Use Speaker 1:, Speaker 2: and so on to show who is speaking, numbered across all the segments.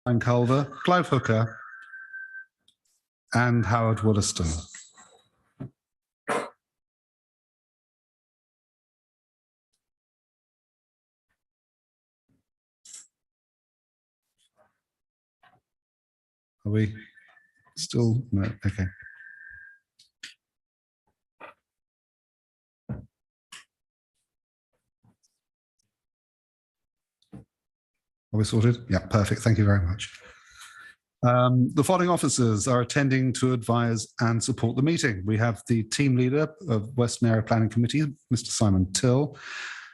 Speaker 1: Brian Culver, Clive Hooker, and Howard Wollaston. Are we still? No, okay. Are we sorted? Yeah, perfect. Thank you very much. The following officers are attending to advise and support the meeting. We have the team leader of Western Area Planning Committee, Mr. Simon Till,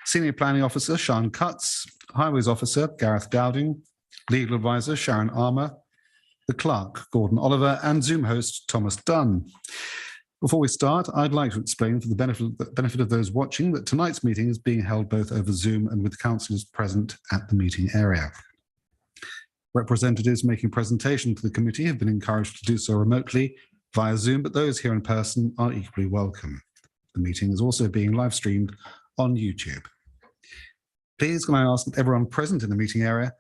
Speaker 1: Senior Planning Officer, Sean Cutts, Highways Officer, Gareth Dowding, Legal Advisor, Sharon Armour, the Clerk, Gordon Oliver, and Zoom host, Thomas Dunn. Before we start, I'd like to explain for the benefit of those watching that tonight's meeting is being held both over Zoom and with councillors present at the meeting area. Representatives making presentation to the committee have been encouraged to do so remotely via Zoom, but those here in person are equally welcome. The meeting is also being live streamed on YouTube. Please can I ask that everyone present in the meeting area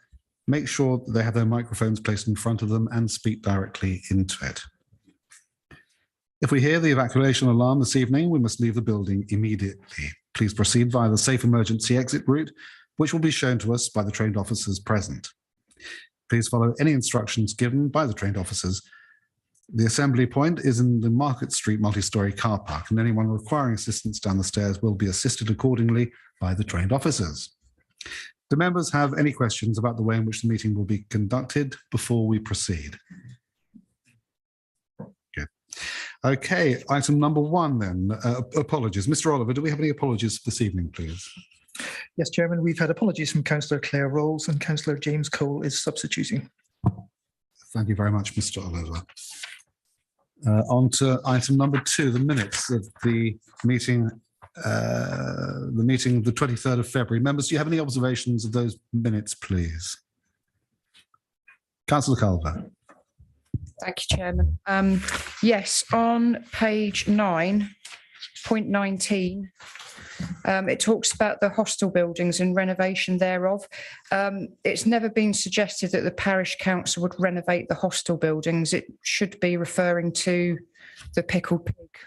Speaker 1: make sure that they have their microphones placed in front of them and speak directly into it. If we hear the evacuation alarm this evening, we must leave the building immediately. Please proceed via the safe emergency exit route, which will be shown to us by the trained officers present. Please follow any instructions given by the trained officers. The assembly point is in the Market Street multi-storey car park, and anyone requiring assistance down the stairs will be assisted accordingly by the trained officers. Do members have any questions about the way in which the meeting will be conducted before we proceed? Good. Okay, item number one then, apologies. Mr. Oliver, do we have any apologies this evening, please?
Speaker 2: Yes, Chairman, we've had apologies from Councillor Claire Rolls and Councillor James Cole is substituting.
Speaker 1: Thank you very much, Mr. Oliver. On to item number two, the minutes of the meeting of the 23rd of February. Members, do you have any observations of those minutes, please? Councillor Culver.
Speaker 3: Thank you, Chairman. Yes, on page 9.19, it talks about the hostel buildings and renovation thereof. It's never been suggested that the parish council would renovate the hostel buildings. It should be referring to the Pickled Pig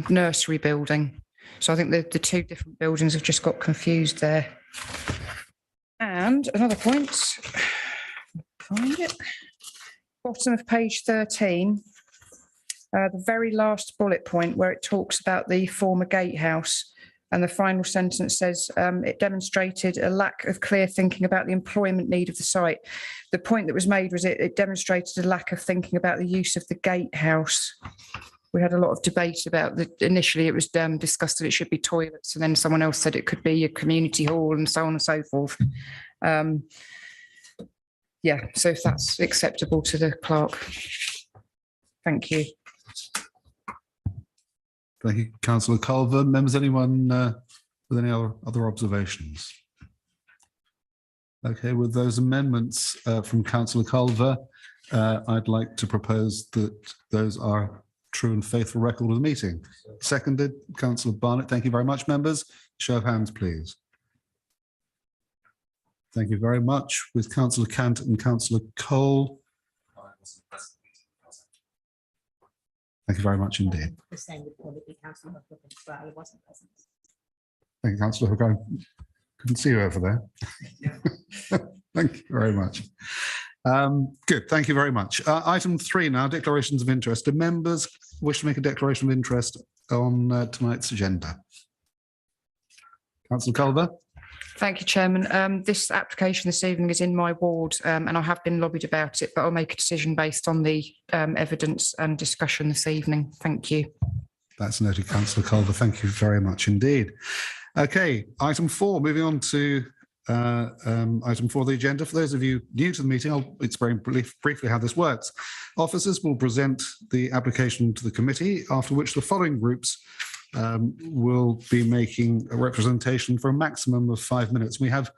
Speaker 3: nursery building. So I think the two different buildings have just got confused there. And another point, find it. Bottom of page 13, the very last bullet point where it talks about the former gatehouse, and the final sentence says it demonstrated a lack of clear thinking about the employment need of the site. The point that was made was it demonstrated a lack of thinking about the use of the gatehouse. We had a lot of debate about initially it was discussed that it should be toilets, and then someone else said it could be a community hall and so on and so forth. Yeah, so if that's acceptable to the clerk. Thank you.
Speaker 1: Thank you, Councillor Culver. Members, anyone with any other observations? Okay, with those amendments from Councillor Culver, I'd like to propose that those are true and faithful record of the meeting. Seconded, Councillor Barnett. Thank you very much, members. Show of hands, please. Thank you very much. With Councillor Cant and Councillor Cole. Thank you very much indeed.
Speaker 4: The same would probably be Councillor Hooker as well. He wasn't present.
Speaker 1: Thank you, Councillor Hooker. I couldn't see you over there. Thank you very much. Good, thank you very much. Item 3 now, declarations of interest. Do members wish to make a declaration of interest on tonight's agenda? Councillor Culver.
Speaker 3: Thank you, Chairman. This application this evening is in my ward, and I have been lobbied about it, but I'll make a decision based on the evidence and discussion this evening. Thank you.
Speaker 1: That's noted, Councillor Culver. Thank you very much indeed. Okay, item 4, moving on to item 4 of the agenda. For those of you new to the meeting, I'll explain briefly how this works. Officers will present the application to the committee, after which the following groups will be making a representation for a maximum of 5 minutes. We have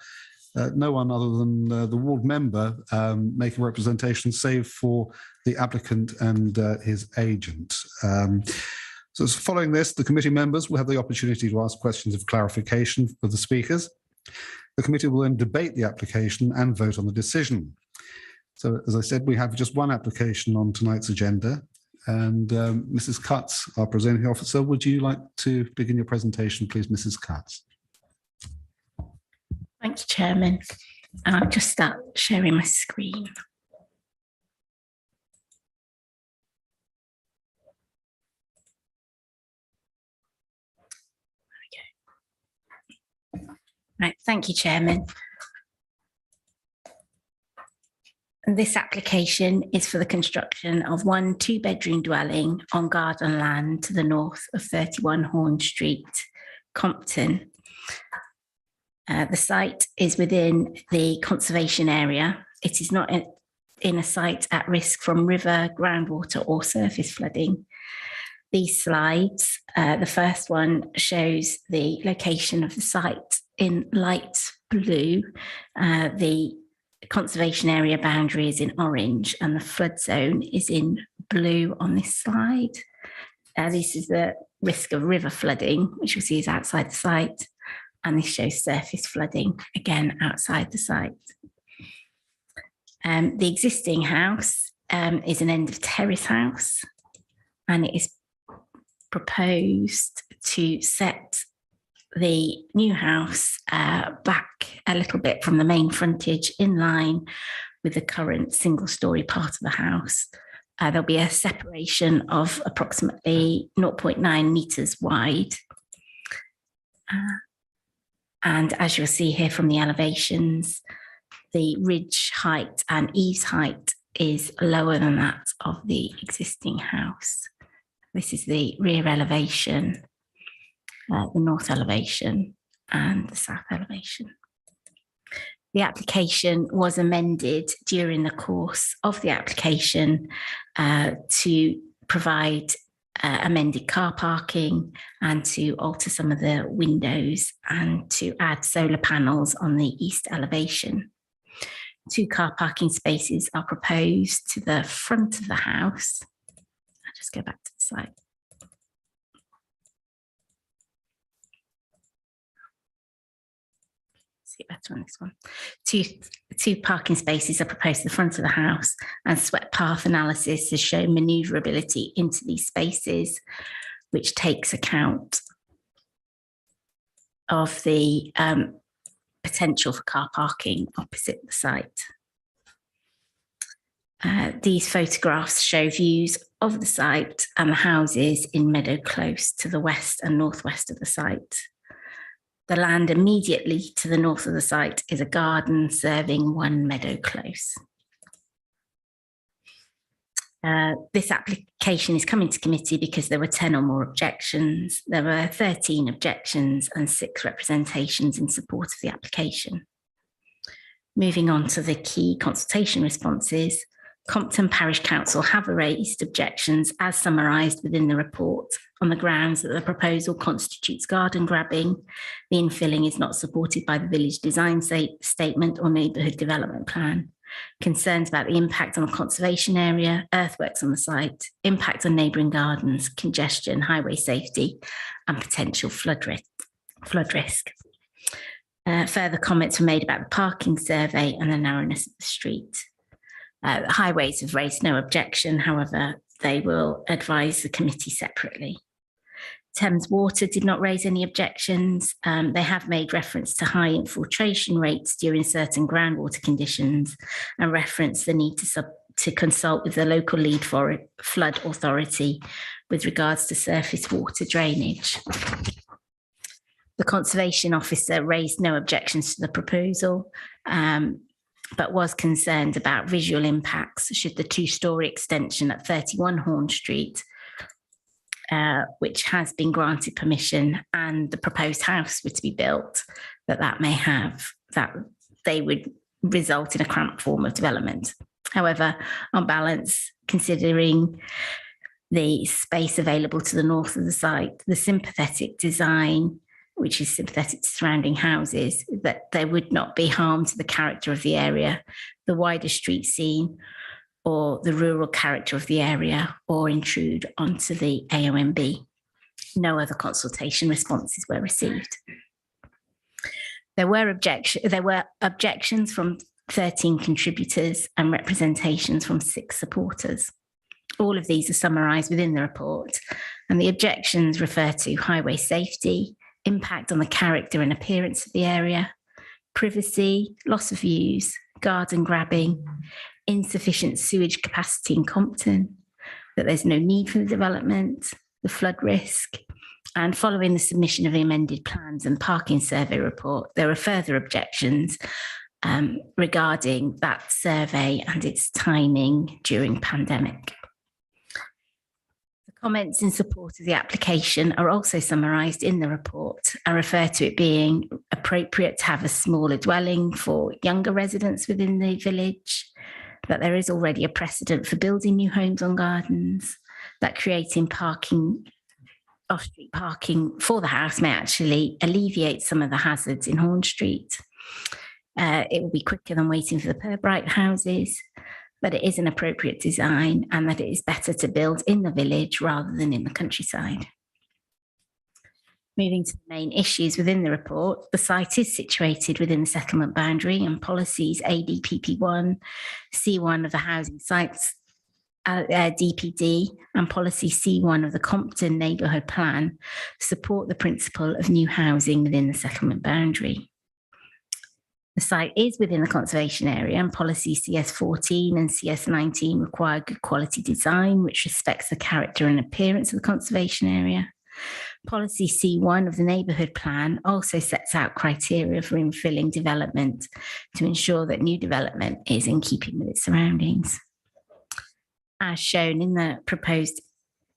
Speaker 1: no one other than the ward member making representation, save for the applicant and his agent. So following this, the committee members will have the opportunity to ask questions of clarification of the speakers. The committee will then debate the application and vote on the decision. So, as I said, we have just one application on tonight's agenda. And Mrs. Cutts, our presenting officer, would you like to begin your presentation, please, Mrs. Cutts?
Speaker 5: Thank you, Chairman. And I'll just start sharing my screen. Right, thank you, Chairman. This application is for the construction of one 2-bedroom dwelling on garden land to the north of 31 Horn Street, Compton. The site is within the conservation area. It is not in a site at risk from river, groundwater or surface flooding. These slides, the first one shows the location of the site in light blue. The conservation area boundary is in orange and the flood zone is in blue on this slide. This is the risk of river flooding, which you'll see is outside the site. And this shows surface flooding, again, outside the site. The existing house is an end of terrace house, and it is proposed to set the new house back a little bit from the main frontage in line with the current single-storey part of the house. There'll be a separation of approximately 0.9 metres wide. And as you'll see here from the elevations, the ridge height and eaves height is lower than that of the existing house. This is the rear elevation, the north elevation and the south elevation. The application was amended during the course of the application to provide amended car parking and to alter some of the windows and to add solar panels on the east elevation. 2 car parking spaces are proposed to the front of the house. I'll just go back to the slide. See better on this one. Two parking spaces are proposed to the front of the house, and swept path analysis has shown manoeuvrability into these spaces, which takes account of the potential for car parking opposite the site. These photographs show views of the site and the houses in Meadow Close to the west and northwest of the site. The land immediately to the north of the site is a garden serving 1 Meadow Close. This application is coming to committee because there were 10 or more objections. There were 13 objections and 6 representations in support of the application. Moving on to the key consultation responses, Compton Parish Council have raised objections as summarised within the report on the grounds that the proposal constitutes garden grabbing, the infilling is not supported by the village design statement or neighbourhood development plan, concerns about the impact on the conservation area, earthworks on the site, impact on neighbouring gardens, congestion, highway safety, and potential flood risk. Further comments were made about the parking survey and the narrowness of the street. Highways have raised no objection, however, they will advise the committee separately. Thames Water did not raise any objections. They have made reference to high infiltration rates during certain groundwater conditions and reference the need to consult with the local lead for flood authority with regards to surface water drainage. The Conservation Officer raised no objections to the proposal, but was concerned about visual impacts should the 2-storey extension at 31 Horn Street, which has been granted permission, and the proposed house were to be built, that they would result in a cramped form of development. However, on balance, considering the space available to the north of the site, the sympathetic design, which is sympathetic to surrounding houses, that there would not be harm to the character of the area, the wider street scene, or the rural character of the area, or intrude onto the AONB. No other consultation responses were received. There were objections from 13 contributors and representations from 6 supporters. All of these are summarised within the report, and the objections refer to highway safety, impact on the character and appearance of the area, privacy, loss of views, garden grabbing, insufficient sewage capacity in Compton, that there's no need for the development, the flood risk, and following the submission of the amended plans and parking survey report, there are further objections regarding that survey and its timing during pandemic. The comments in support of the application are also summarised in the report and refer to it being appropriate to have a smaller dwelling for younger residents within the village, that there is already a precedent for building new homes on gardens, that creating parking, off-street parking for the house may actually alleviate some of the hazards in Horn Street. It will be quicker than waiting for the Purbright houses, that it is an appropriate design and that it is better to build in the village rather than in the countryside. Moving to the main issues within the report, the site is situated within the settlement boundary and policies ADPP1, C1 of the housing sites DPD and policy C1 of the Compton neighbourhood plan support the principle of new housing within the settlement boundary. The site is within the conservation area and policy CS14 and CS19 require good quality design which respects the character and appearance of the conservation area. Policy C1 of the neighbourhood plan also sets out criteria for infilling development to ensure that new development is in keeping with its surroundings. As shown in the proposed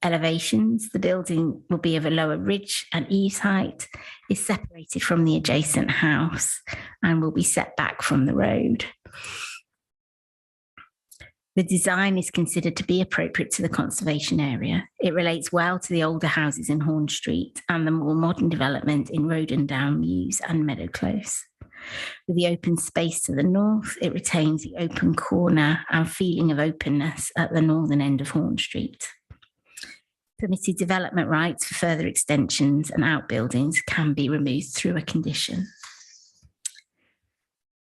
Speaker 5: elevations, the building will be of a lower ridge and eaves height, is separated from the adjacent house and will be set back from the road. The design is considered to be appropriate to the conservation area. It relates well to the older houses in Horn Street and the more modern development in Roden Down Mews and Meadow Close. With the open space to the north, it retains the open corner and feeling of openness at the northern end of Horn Street. Permitted development rights for further extensions and outbuildings can be removed through a condition.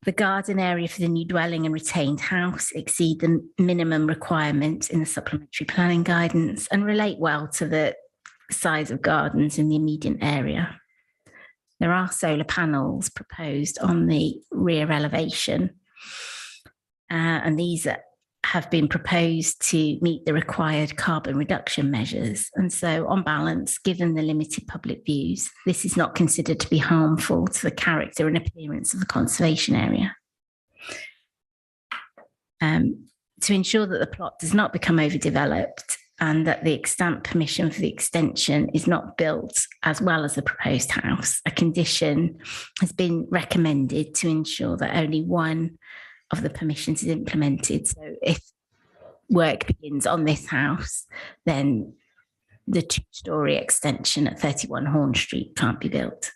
Speaker 5: The garden area for the new dwelling and retained house exceed the minimum requirements in the supplementary planning guidance and relate well to the size of gardens in the immediate area. There are solar panels proposed on the rear elevation, and these have been proposed to meet the required carbon reduction measures. And so on balance, given the limited public views, this is not considered to be harmful to the character and appearance of the conservation area. To ensure that the plot does not become overdeveloped and that the extant permission for the extension is not built as well as the proposed house, a condition has been recommended to ensure that only one of the permissions is implemented. So if work begins on this house, then the 2-storey extension at 31 Horn Street can't be built.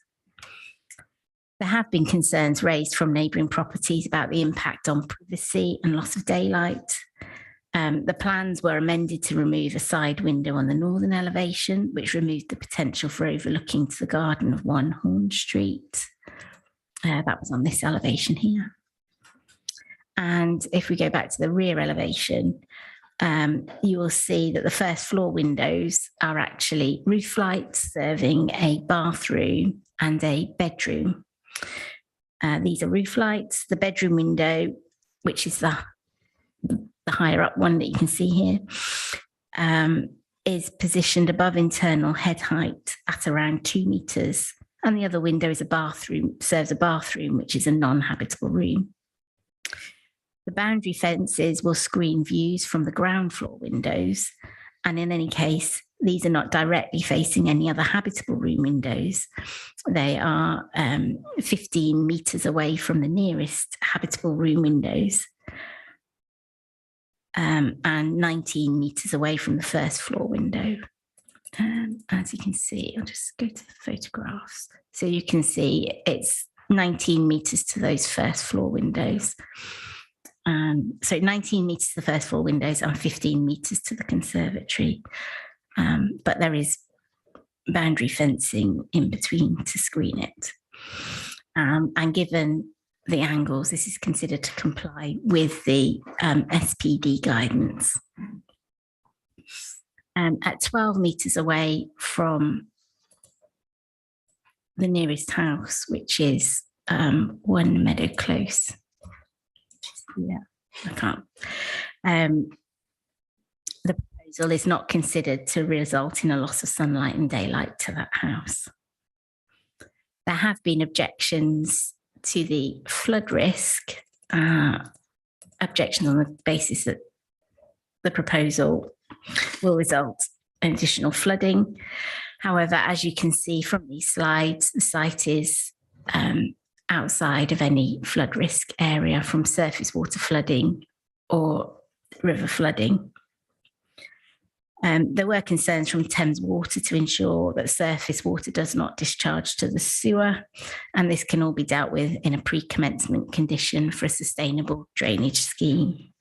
Speaker 5: There have been concerns raised from neighbouring properties about the impact on privacy and loss of daylight. The plans were amended to remove a side window on the northern elevation, which removed the potential for overlooking to the garden of 1 Horn Street. That was on this elevation here. And if we go back to the rear elevation, you will see that the first floor windows are actually roof lights serving a bathroom and a bedroom. These are roof lights. The bedroom window, which is the higher up one that you can see here, is positioned above internal head height at around 2 meters. And the other window is a bathroom, serves a bathroom, which is a non-habitable room. The boundary fences will screen views from the ground floor windows. And in any case, these are not directly facing any other habitable room windows. They are 15 meters away from the nearest habitable room windows. And 19 meters away from the first floor window. As you can see, I'll just go to the photographs. So you can see it's 19 meters to those first floor windows. So 19 meters to the first floor windows and 15 meters to the conservatory. But there is boundary fencing in between to screen it. And given the angles, this is considered to comply with the SPD guidance. At 12 metres away from the nearest house, which is One Meadow Close. Yeah, I can't. The proposal is not considered to result in a loss of sunlight and daylight to that house. There have been objections to the flood risk, objections on the basis that the proposal will result in additional flooding. However, as you can see from these slides, the site is outside of any flood risk area from surface water flooding or river flooding. There were concerns from Thames Water to ensure that surface water does not discharge to the sewer, and this can all be dealt with in a pre-commencement condition for a sustainable drainage scheme.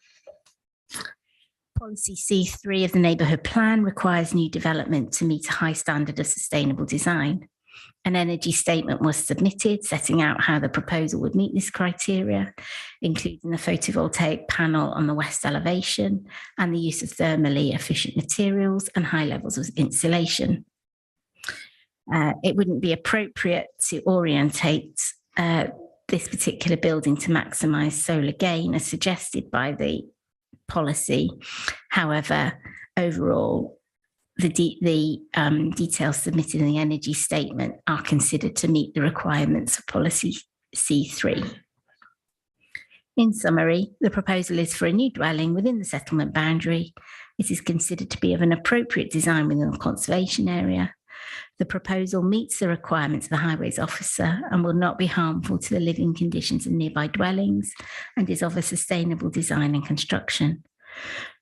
Speaker 5: Policy C3 of the Neighbourhood Plan requires new development to meet a high standard of sustainable design. An energy statement was submitted setting out how the proposal would meet this criteria, including the photovoltaic panel on the west elevation and the use of thermally efficient materials and high levels of insulation. It wouldn't be appropriate to orientate this particular building to maximise solar gain as suggested by the policy. However, overall, the details submitted in the energy statement are considered to meet the requirements of policy C3. In summary, the proposal is for a new dwelling within the settlement boundary. It is considered to be of an appropriate design within the conservation area. The proposal meets the requirements of the Highways Officer and will not be harmful to the living conditions of nearby dwellings and is of a sustainable design and construction.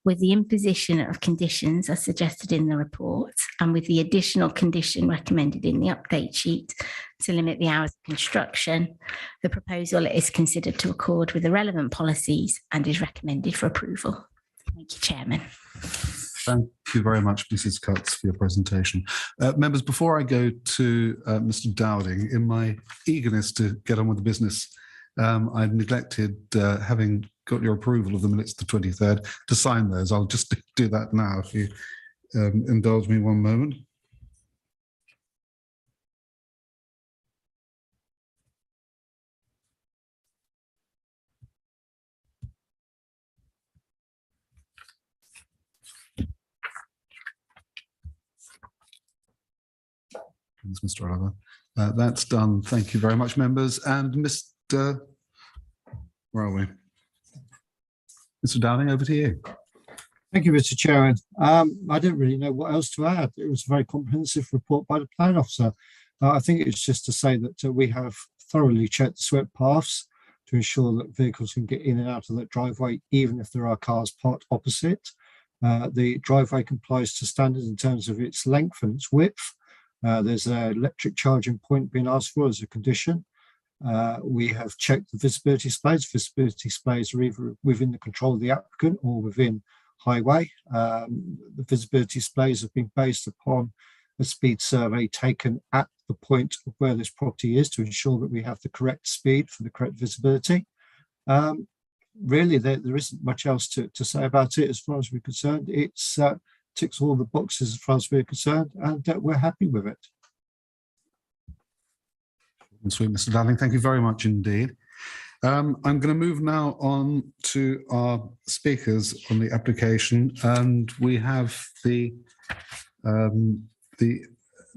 Speaker 5: With the imposition of conditions as suggested in the report and with the additional condition recommended in the update sheet to limit the hours of construction, the proposal is considered to accord with the relevant policies and is recommended for approval. Thank you, Chairman.
Speaker 1: Thank you very much, Mrs. Cutts, for your presentation. Members, before I go to Mr. Dowding, in my eagerness to get on with the business, I've neglected, having got your approval of the minutes of the 23rd, to sign those. I'll just do that now, if you indulge me one moment. Mr. Oliver. That's done. Thank you very much, members. And Mr. Where are we? Mr. Dowding, over to you.
Speaker 6: Thank you, Mr. Chairman. I don't really know what else to add. It was a very comprehensive report by the Plan Officer. I think it's just to say that we have thoroughly checked the swept paths to ensure that vehicles can get in and out of that driveway, even if there are cars parked opposite. The driveway complies to standards in terms of its length and its width. There's an electric charging point being asked for as a condition. We have checked the visibility displays. Visibility displays are either within the control of the applicant or within highway. The visibility displays have been based upon a speed survey taken at the point of where this property is to ensure that we have the correct speed for the correct visibility. Really, there isn't much else to say about it as far as we're concerned. It ticks all the boxes as far as we're concerned, and we're happy with it.
Speaker 1: Sweet, Mr. Dowding, thank you very much indeed. I'm going to move now on to our speakers on the application, and we have the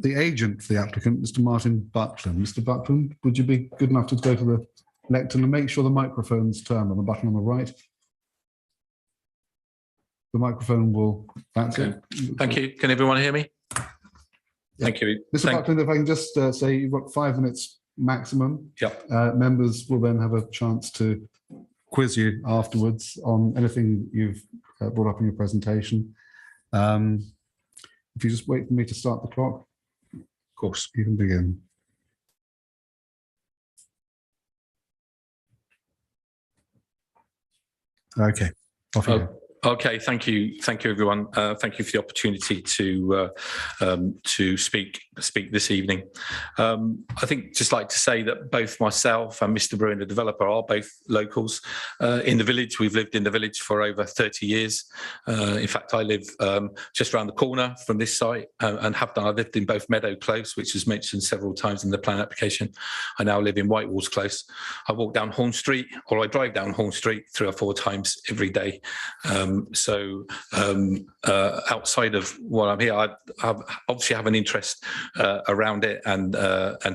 Speaker 1: agent for the applicant, Mr. Martin Buckland. Mr. Buckland, would you be good enough to go to the lectern and make sure the microphone's turned on the button on the right? The microphone will. That's
Speaker 7: okay.
Speaker 1: It.
Speaker 7: Thank you. Can everyone hear me? Yeah. Thank you.
Speaker 1: Mr. Buckland, if I can just say you've got 5 minutes maximum.
Speaker 7: Yep.
Speaker 1: Members will then have a chance to quiz you afterwards on anything you've brought up in your presentation. If you just wait for me to start the clock, of course, you can begin. Okay. Off you go.
Speaker 7: Okay, thank you, everyone. Thank you for the opportunity to speak speak this evening. I think just like to say that both myself and Mr. Bruin, the developer, are both locals in the village. We've lived in the village for over 30 years. In fact, I live just around the corner from this site and have done. I lived in both Meadow Close, which was mentioned several times in the plan application. I now live in Whitewalls Close. I walk down Horn Street, or I drive down Horn Street 3 or 4 times every day. Outside of what I'm here, I obviously have an interest around it and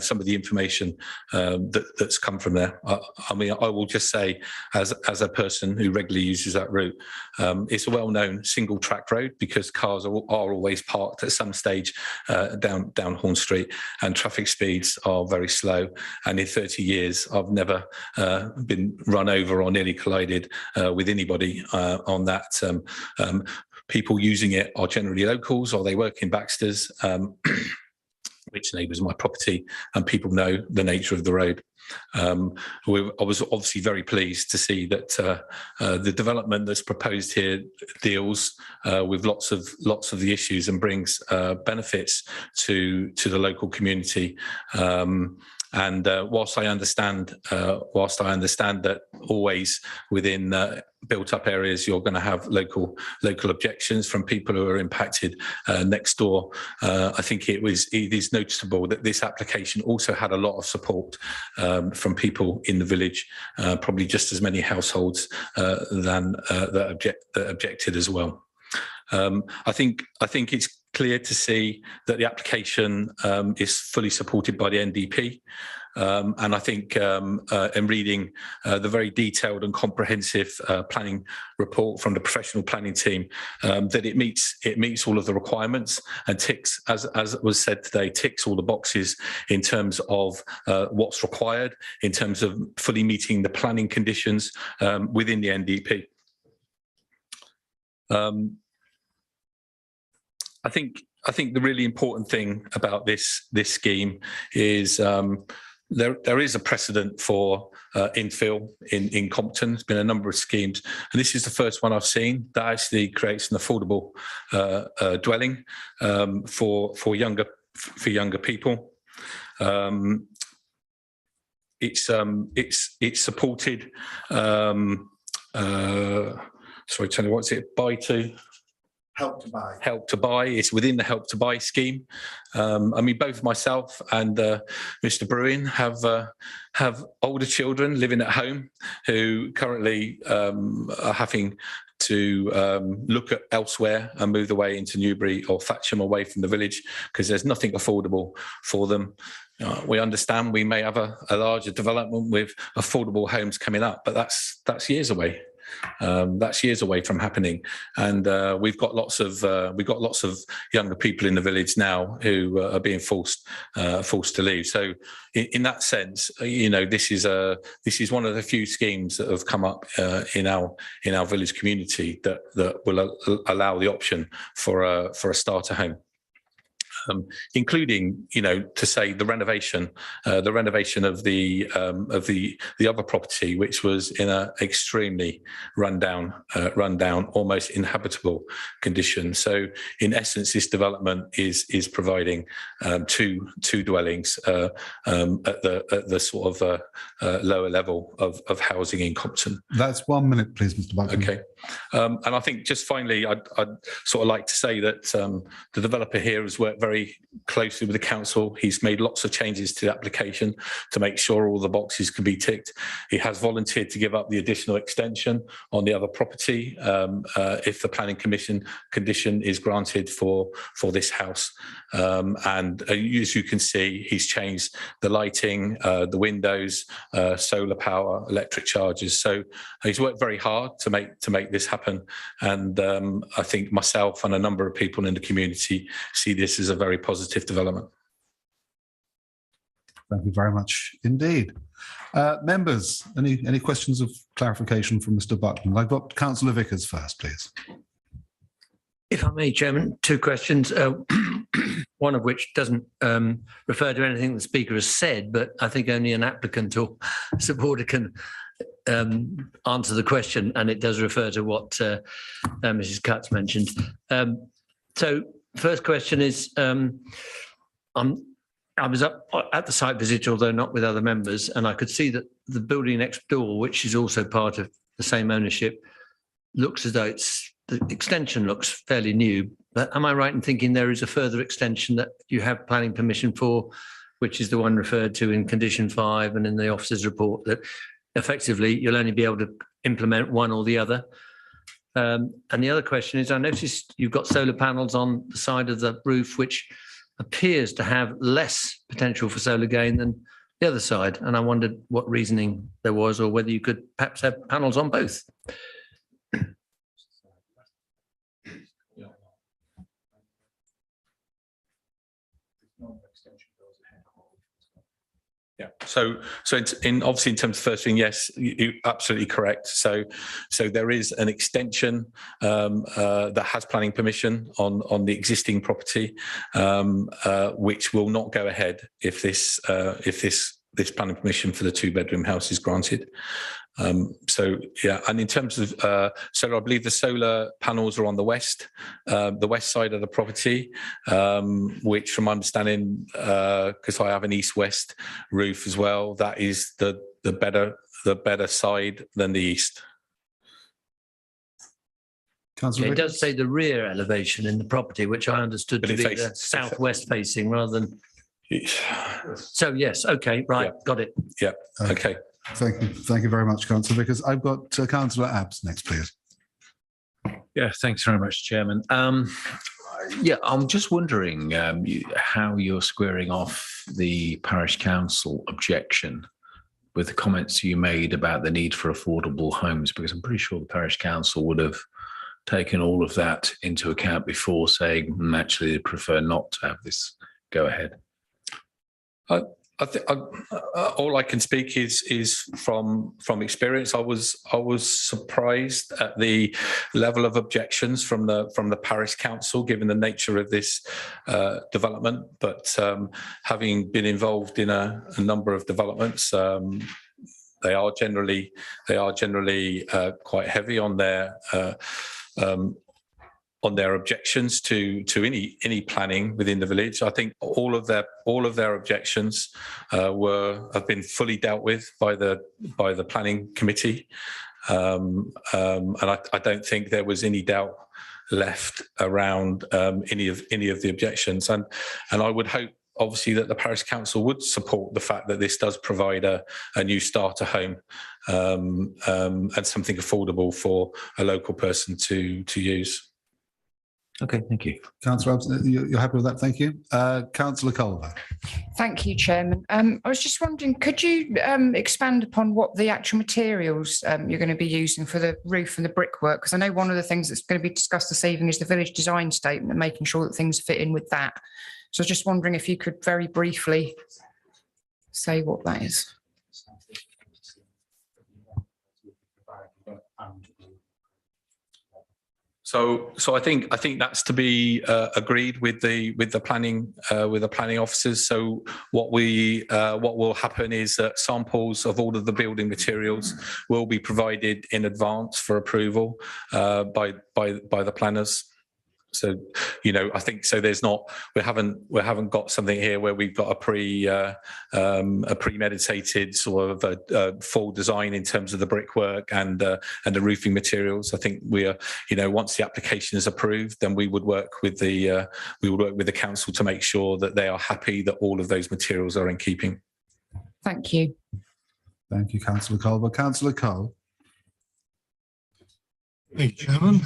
Speaker 7: some of the information that's come from there. I mean, I will just say, as a person who regularly uses that route, it's a well-known single-track road because cars are always parked at some stage down Horn Street, and traffic speeds are very slow. And in 30 years, I've never been run over or nearly collided with anybody on that. People using it are generally locals, or they work in Baxter's, which neighbours my property, and people know the nature of the road. I was obviously very pleased to see that the development that's proposed here deals with lots of the issues and brings benefits to the local community. And whilst I understand that always within built-up areas you're going to have local objections from people who are impacted next door, I think it is noticeable that this application also had a lot of support from people in the village, probably just as many households that objected as well. I think it's clear to see that the application is fully supported by the NDP. And I think in reading the very detailed and comprehensive planning report from the professional planning team, that it meets all of the requirements and ticks, as was said today, ticks all the boxes in terms of what's required, in terms of fully meeting the planning conditions within the NDP. I think the really important thing about this scheme is there is a precedent for infill in Compton. There's been a number of schemes, and this is the first one I've seen that actually creates an affordable dwelling for younger people. It's supported. Sorry, tell me what's it? Buy to.
Speaker 1: Help to Buy.
Speaker 7: Help to Buy. It's within the Help to Buy scheme. I mean, both myself and Mr. Bruin have older children living at home who currently are having to look at elsewhere and move away into Newbury or Thatcham, away from the village, because there's nothing affordable for them. We understand we may have a larger development with affordable homes coming up, but that's years away. That's years away from happening, and we've got lots of younger people in the village now who are being forced to leave. So, in that sense, this is one of the few schemes that have come up in our village community that will allow the option for a starter home. Including, to say the renovation of the other property, which was in an extremely rundown, almost inhabitable condition. So, in essence, this development is providing two dwellings at the sort of lower level of housing in Compton.
Speaker 1: That's 1 minute, please, Mr. Buckley.
Speaker 7: Okay. And I think just finally, I'd sort of like to say that the developer here has worked very closely with the council. He's made lots of changes to the application to make sure all the boxes can be ticked. He has volunteered to give up the additional extension on the other property if the planning condition is granted for this house. And as you can see, he's changed the lighting, the windows, solar power, electric charges. So he's worked very hard to make this happen. And I think myself and a number of people in the community see this as a very positive development.
Speaker 1: Thank you very much indeed. Members, any questions of clarification from Mr. Buckland? I've got Councillor Vickers first, please.
Speaker 8: If I may, Chairman, 2 questions, one of which doesn't refer to anything the Speaker has said, but I think only an applicant or supporter can answer the question, and it does refer to what Mrs. Cutts mentioned. So first question is, I was up at the site visit, although not with other members, and I could see that the building next door, which is also part of the same ownership, looks as though the extension looks fairly new. But am I right in thinking there is a further extension that you have planning permission for, which is the one referred to in condition 5 and in the officer's report, that effectively you'll only be able to implement one or the other? And the other question is, I noticed you've got solar panels on the side of the roof, which appears to have less potential for solar gain than the other side. And I wondered what reasoning there was, or whether you could perhaps have panels on both.
Speaker 7: Yeah. So it's obviously in terms of first thing, yes, you're absolutely correct. So there is an extension that has planning permission on the existing property, which will not go ahead if this planning permission for the 2-bedroom house is granted. So yeah, and in terms of solar, I believe the solar panels are on the west side of the property, which, from my understanding, because I have an east-west roof as well, that is the better side than the east.
Speaker 1: Councillor
Speaker 8: It does say the rear elevation in the property, which I understood to be the southwest facing rather than. So yes, okay, right,
Speaker 7: Yeah.
Speaker 8: got it.
Speaker 7: Yeah. Okay.
Speaker 1: Thank you very much, Councillor Vickers. I've got Councillor Abbs next, please.
Speaker 9: Yeah, thanks very much, Chairman. Yeah, I'm just wondering how you're squaring off the parish council objection with the comments you made about the need for affordable homes, because I'm pretty sure the parish council would have taken all of that into account before saying, actually, they prefer not to have this go ahead.
Speaker 7: I think all I can speak is from experience. I was surprised at the level of objections from the parish council, given the nature of this development. But having been involved in a number of developments, they are generally quite heavy on their objections to any planning within the village. I think all of their objections have been fully dealt with by the planning committee, and I don't think there was any doubt left around any of the objections. And I would hope, obviously, that the parish council would support the fact that this does provide a new starter home and something affordable for a local person to use.
Speaker 9: Okay, thank you.
Speaker 1: Councillor Abbs, you're happy with that? Thank you. Councillor Culver.
Speaker 3: Thank you, Chairman. I was just wondering, could you expand upon what the actual materials you're going to be using for the roof and the brickwork? Because I know one of the things that's going to be discussed this evening is the village design statement and making sure that things fit in with that. So I was just wondering if you could very briefly say what that is.
Speaker 7: So I think that's to be agreed with the planning officers. So what will happen is that samples of all of the building materials will be provided in advance for approval by the planners. So, I think so. We haven't got something here where we've got a premeditated sort of a full design in terms of the brickwork and the roofing materials. I think we are, once the application is approved, then we would work with the council to make sure that they are happy that all of those materials are in keeping.
Speaker 3: Thank you.
Speaker 1: Thank you, Councillor Culver. Councillor Cole.
Speaker 10: Thank you, Chairman.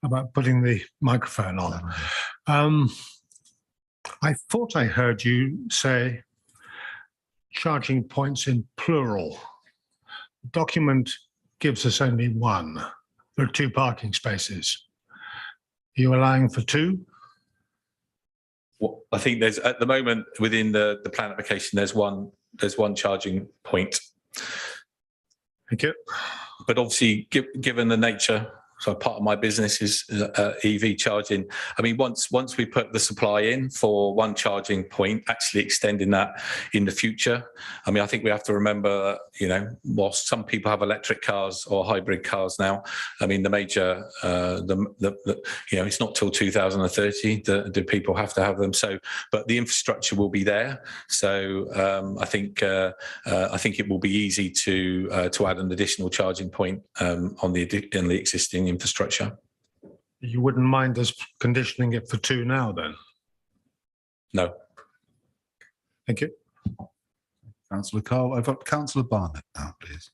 Speaker 10: About putting the microphone on. I thought I heard you say charging points in plural. The document gives us only one. There are 2 parking spaces. Are you allowing for 2?
Speaker 7: Well, I think there's, at the moment, within the plan application, there's one charging point.
Speaker 10: Thank you.
Speaker 7: But obviously, given the nature So part of my business is EV charging. I mean, once we put the supply in for one charging point, actually extending that in the future. I mean, I think we have to remember, whilst some people have electric cars or hybrid cars now, I mean, the major, it's not till 2030 do people have to have them. So, but the infrastructure will be there. So I think it will be easy to add an additional charging point on the existing infrastructure.
Speaker 10: You wouldn't mind us conditioning it for 2 now then?
Speaker 7: No.
Speaker 10: Thank you.
Speaker 1: Councillor Cole. I've got Councillor Barnett now, please.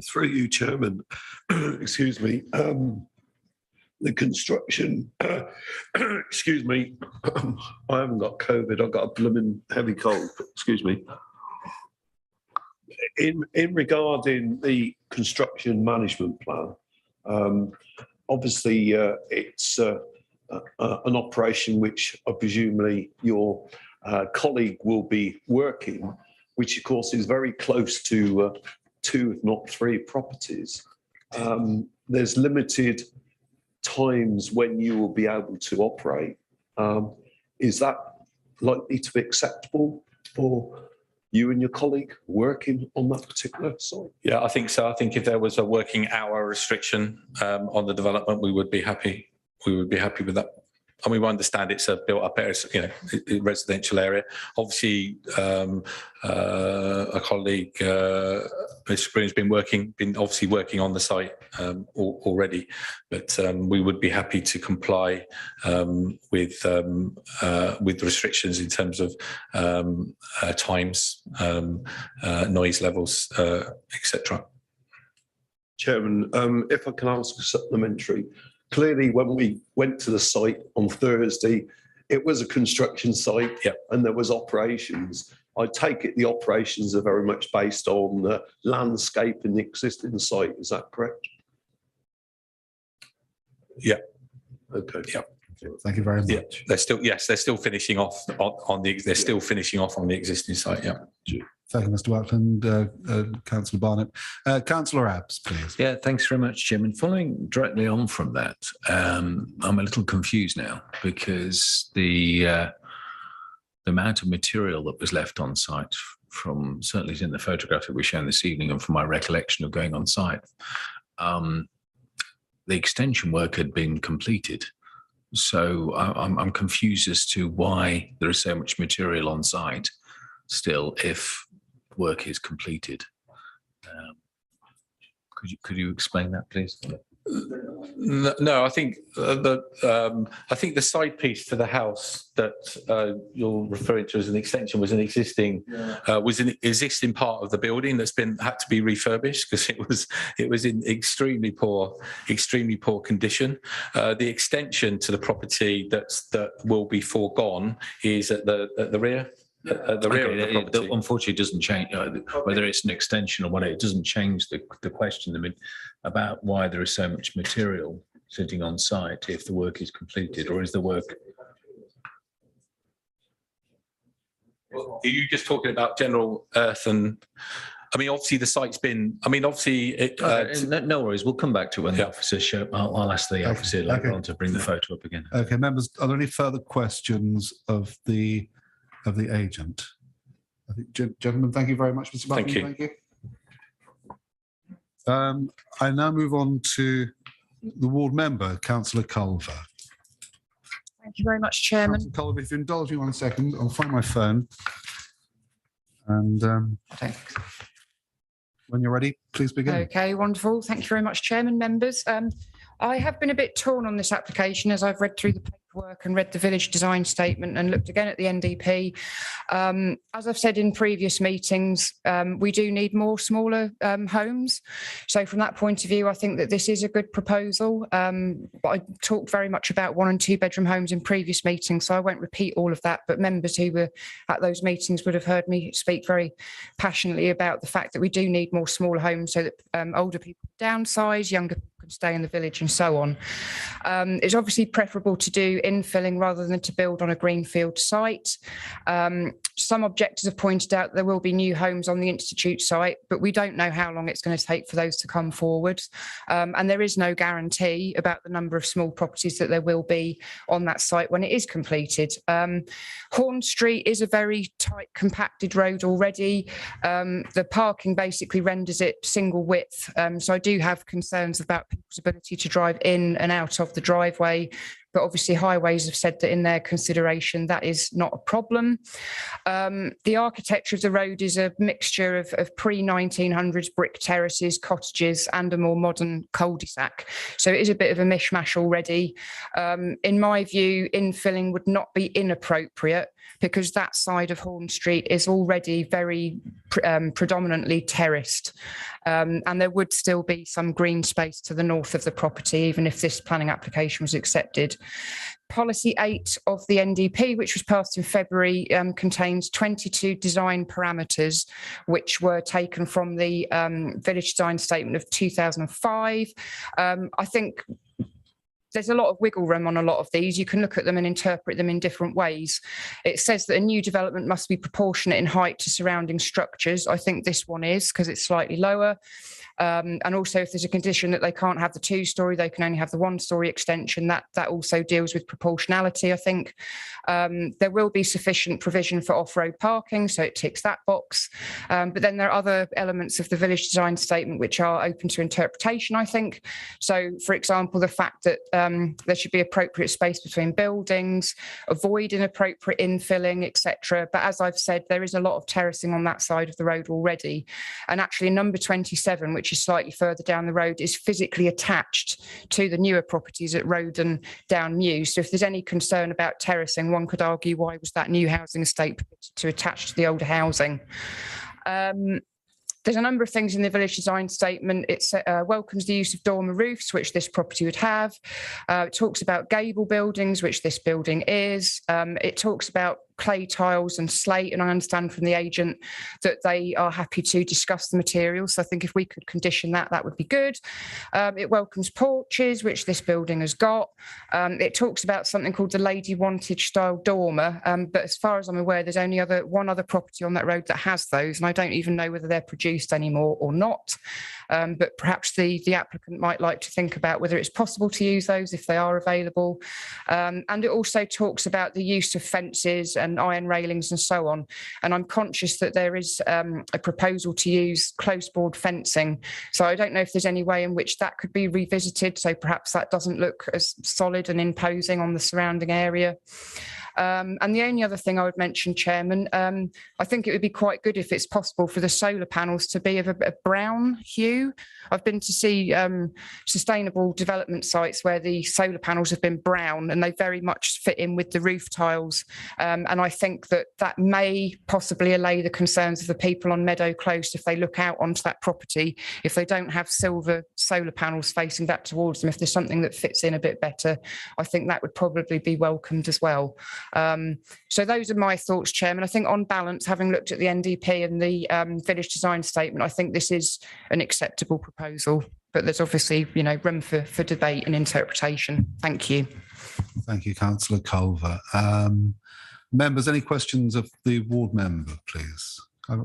Speaker 11: Through you, Chairman. Excuse me. The construction, excuse me, I haven't got COVID, I've got a blooming heavy cold, excuse me. In regarding the construction management plan, obviously it's an operation which presumably your colleague will be working, which of course is very close to 2, if not 3 properties. There's limited times when you will be able to operate. Is that likely to be acceptable for you and your colleague working on that particular site?
Speaker 7: Yeah, I think so. I think if there was a working hour restriction on the development, we would be happy. We would be happy with that. And we understand it's a built-up area, residential area. Obviously, a colleague, Mr. Spring's been obviously working on the site already, but we would be happy to comply with the restrictions in terms of times, noise levels, etc.
Speaker 11: Chairman, if I can ask a supplementary. Clearly, when we went to the site on Thursday, it was a construction site, and there was operations. I take it the operations are very much based on the landscape in the existing site. Is that correct?
Speaker 7: Yeah.
Speaker 11: Okay.
Speaker 7: Yeah.
Speaker 1: Thank you very much.
Speaker 7: Yeah, they're still finishing off on the existing site. Yeah.
Speaker 1: Thank you, Mr. Wackland. Councillor Barnett. Councillor Abbs, please.
Speaker 9: Yeah, thanks very much, Chairman. Following directly on from that, I'm a little confused now because the amount of material that was left on site from, certainly in the photograph that we're shown this evening and from my recollection of going on site, the extension work had been completed. So I'm confused as to why there is so much material on site still if work is completed. Could you explain that, please?
Speaker 7: No, I think the side piece to the house that you're referring to as an extension was an existing part of the building that's had to be refurbished because it was in extremely poor condition. The extension to the property that will be foregone is at the rear.
Speaker 9: Unfortunately, it doesn't change whether it's an extension or whatever. It doesn't change the question about why there is so much material sitting on site if the work is completed, or is the work?
Speaker 7: Are you just talking about general earth and? I mean, obviously the site's been. I mean, obviously.
Speaker 9: No worries. We'll come back to it when the officers show. I'll ask the officer later on to bring the photo up again.
Speaker 1: Okay, members, are there any further questions of the agent? I think, gentlemen, thank you very much, Mr. Buckley. Thank you. I now move on to the ward member, Councillor Culver.
Speaker 3: Thank you very much, Chairman.
Speaker 1: Councillor Culver, if you indulge me 1 second, I'll find my phone. And when you're ready, please begin.
Speaker 3: Okay, wonderful. Thank you very much, Chairman, members. I have been a bit torn on this application as I've read through the paperwork and read the village design statement and looked again at the NDP. As I've said in previous meetings, we do need more smaller homes. So from that point of view, I think that this is a good proposal. But I talked very much about 1 and 2 bedroom homes in previous meetings, so I won't repeat all of that. But members who were at those meetings would have heard me speak very passionately about the fact that we do need more smaller homes so that older people downsize, younger people can and stay in the village and so on. It's obviously preferable to do infilling rather than to build on a greenfield site. Some objectors have pointed out there will be new homes on the Institute site, but we don't know how long it's going to take for those to come forward. And there is no guarantee about the number of small properties that there will be on that site when it is completed. Horn Street is a very tight, compacted road already. The parking basically renders it single width. So I do have concerns about people's ability to drive in and out of the driveway. But obviously highways have said that in their consideration, that is not a problem. The architecture of the road is a mixture of pre-1900s brick terraces, cottages, and a more modern cul-de-sac. So it is a bit of a mishmash already. In my view, infilling would not be inappropriate because that side of Horn Street is already very predominantly terraced. And there would still be some green space to the north of the property, even if this planning application was accepted. Policy 8 of the NDP, which was passed in February, contains 22 design parameters, which were taken from the Village Design Statement of 2005. I think there's a lot of wiggle room on a lot of these. You can look at them and interpret them in different ways. It says that a new development must be proportionate in height to surrounding structures. I think this one is because it's slightly lower. And also if there's a condition that they can't have the 2-storey, they can only have the 1-storey extension, that also deals with proportionality, I think. There will be sufficient provision for off-road parking, so it ticks that box. But then there are other elements of the village design statement which are open to interpretation, I think. So, for example, the fact that there should be appropriate space between buildings, avoid inappropriate infilling, etc. But as I've said, there is a lot of terracing on that side of the road already. And actually number 27, which is slightly further down the road, is physically attached to the newer properties at Roden Down Mew. So if there's any concern about terracing, one could argue why was that new housing estate permitted to attach to the older housing? There's a number of things in the village design statement. It welcomes the use of dormer roofs, which this property would have. It talks about gable buildings, which this building is. It talks about clay tiles and slate, and I understand from the agent that they are happy to discuss the materials. So I think if we could condition that, that would be good. It welcomes porches, which this building has got. It talks about something called the Lady Wantage style dormer, but as far as I'm aware, there's only one other property on that road that has those, and I don't even know whether they're produced anymore or not. But perhaps the applicant might like to think about whether it's possible to use those if they are available. And it also talks about the use of fences and iron railings and so on. And I'm conscious that there is a proposal to use close board fencing. So I don't know if there's any way in which that could be revisited. So perhaps that doesn't look as solid and imposing on the surrounding area. And the only other thing I would mention, Chairman, I think it would be quite good if it's possible for the solar panels to be of a brown hue. I've been to see sustainable development sites where the solar panels have been brown and they very much fit in with the roof tiles. And I think that may possibly allay the concerns of the people on Meadow Close if they look out onto that property, if they don't have silver solar panels facing back towards them. If there's something that fits in a bit better, I think that would probably be welcomed as well. So those are my thoughts, Chairman. I think on balance, having looked at the NDP and the village design statement, I think this is an acceptable proposal, but there's obviously, room for debate and interpretation. Thank you.
Speaker 1: Thank you, Councillor Culver. Members, any questions of the ward member, please?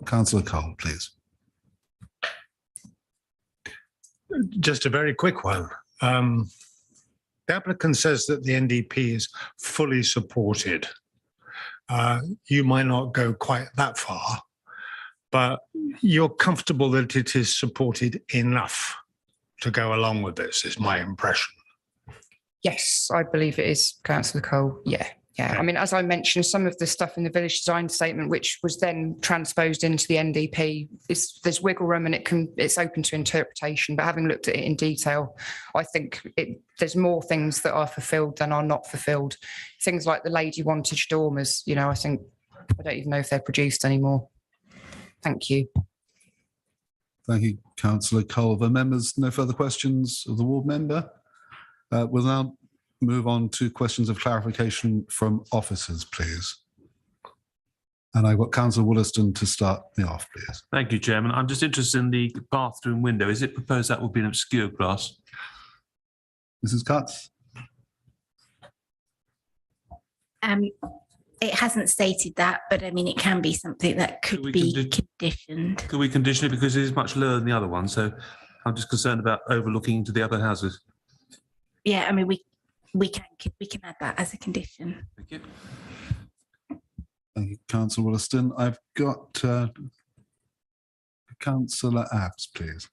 Speaker 1: Councillor Cole, please.
Speaker 10: Just a very quick one. The applicant says that the NDP is fully supported. You might not go quite that far, but you're comfortable that it is supported enough to go along with this, is my impression.
Speaker 3: Yes, I believe it is, Councillor Cole. Yeah. I mean, as I mentioned, some of the stuff in the village design statement, which was then transposed into the NDP, there's wiggle room and it's open to interpretation. But having looked at it in detail, I think there's more things that are fulfilled than are not fulfilled. Things like the Lady Wantage dormers, I think I don't even know if they're produced anymore. Thank you.
Speaker 1: Thank you, Councillor Culver. Members, no further questions of the ward member? We'll now move on to questions of clarification from officers, please. And I've got Councillor Wollaston to start me off, please.
Speaker 12: Thank you, Chairman. I'm just interested in the bathroom window. Is it proposed that will be an obscure glass?
Speaker 1: Mrs. Cutts?
Speaker 5: It hasn't stated that, but I mean, it can be something that could be conditioned.
Speaker 12: Could we condition it because it is much lower than the other one? So I'm just concerned about overlooking into the other houses.
Speaker 5: Yeah, I mean, we can add that as a condition.
Speaker 12: Thank you.
Speaker 1: Thank you, Councillor Williston. I've got Councillor Abs, please.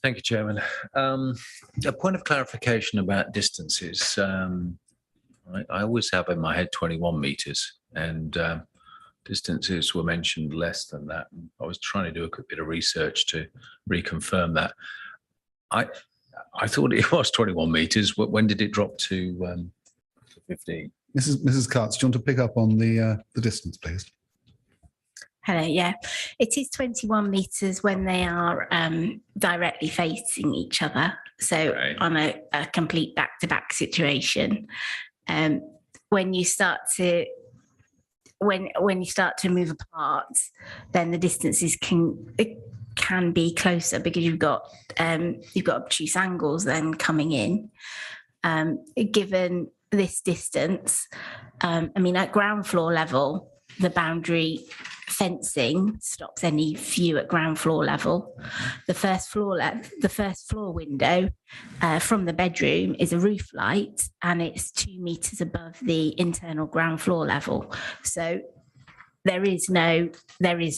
Speaker 9: Thank you, Chairman. A point of clarification about distances. I always have in my head 21 metres, and distances were mentioned less than that. I was trying to do a quick bit of research to reconfirm that. I thought it was 21 metres. When did it drop to 15?
Speaker 1: Mrs. Cutts, do you want to pick up on the distance, please?
Speaker 5: Hello, yeah. It is 21 metres when they are directly facing each other. So on a complete back-to-back situation. When you start to move apart, then the distances can be closer because you've got obtuse angles then coming in. Given this distance, I mean, at ground floor level, the boundary fencing stops any view at ground floor level. The first floor window from the bedroom is a roof light, and it's 2 metres above the internal ground floor level. So there is no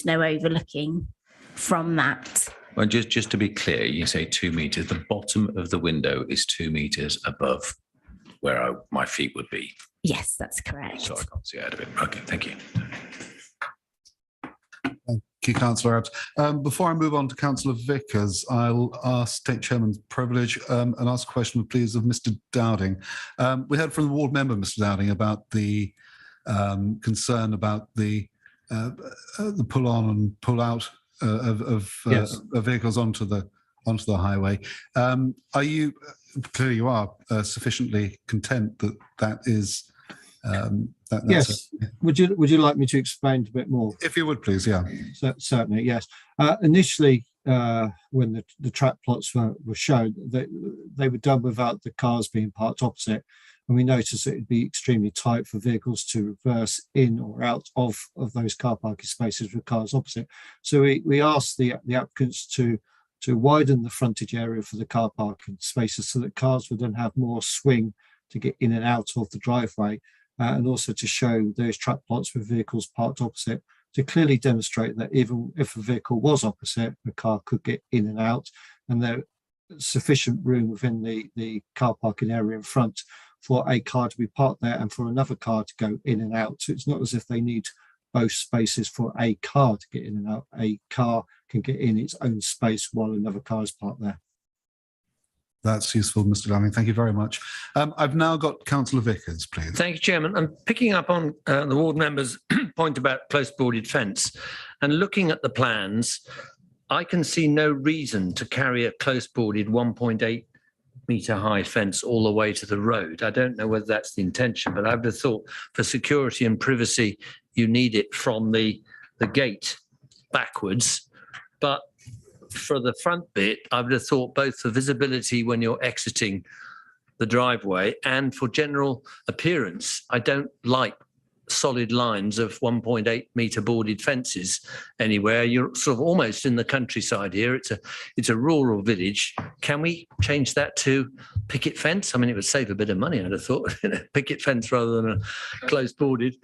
Speaker 5: overlooking from that.
Speaker 9: Well, just to be clear, you say 2 metres. The bottom of the window is 2 metres above where my feet would be.
Speaker 5: Yes, that's correct.
Speaker 9: So I can't see out of it. Okay, thank you.
Speaker 1: Thank you, Councillor Abs. Before I move on to Councillor Vickers, I'll take Chairman's privilege and ask a question, please, of Mr. Dowding. We heard from the ward member, Mr. Dowding, about the concern about the pull on and pull out of vehicles onto the highway. Are you clearly you are sufficiently content that is?
Speaker 6: Yes. Would you like me to explain a bit more?
Speaker 1: If you would, please. Yeah.
Speaker 6: Certainly. Yes. Initially, when the track plots were shown, they were done without the cars being parked opposite, and we noticed that it'd be extremely tight for vehicles to reverse in or out of those car parking spaces with cars opposite. So we asked the applicants to widen the frontage area for the car parking spaces so that cars would then have more swing to get in and out of the driveway, and also to show those track plots with vehicles parked opposite to clearly demonstrate that even if a vehicle was opposite, the car could get in and out, and there's sufficient room within the car parking area in front for a car to be parked there and for another car to go in and out. So it's not as if they need both spaces for a car to get in and out. A car can get in its own space while another car is parked there.
Speaker 1: That's useful, Mr. Downing. Thank you very much. I've now got Councillor Vickers, please.
Speaker 8: Thank you, Chairman. I'm picking up on the ward member's point about close boarded fence, and looking at the plans, I can see no reason to carry a close boarded 1.8 metre high fence all the way to the road. I don't know whether that's the intention, but I would have thought for security and privacy, you need it from the gate backwards. But for the front bit, I would have thought both for visibility when you're exiting the driveway and for general appearance, I don't like solid lines of 1.8 metre boarded fences anywhere. You're sort of almost in the countryside here. It's a rural village. Can we change that to picket fence? I mean, it would save a bit of money, I'd have thought. Picket fence rather than a closed boarded.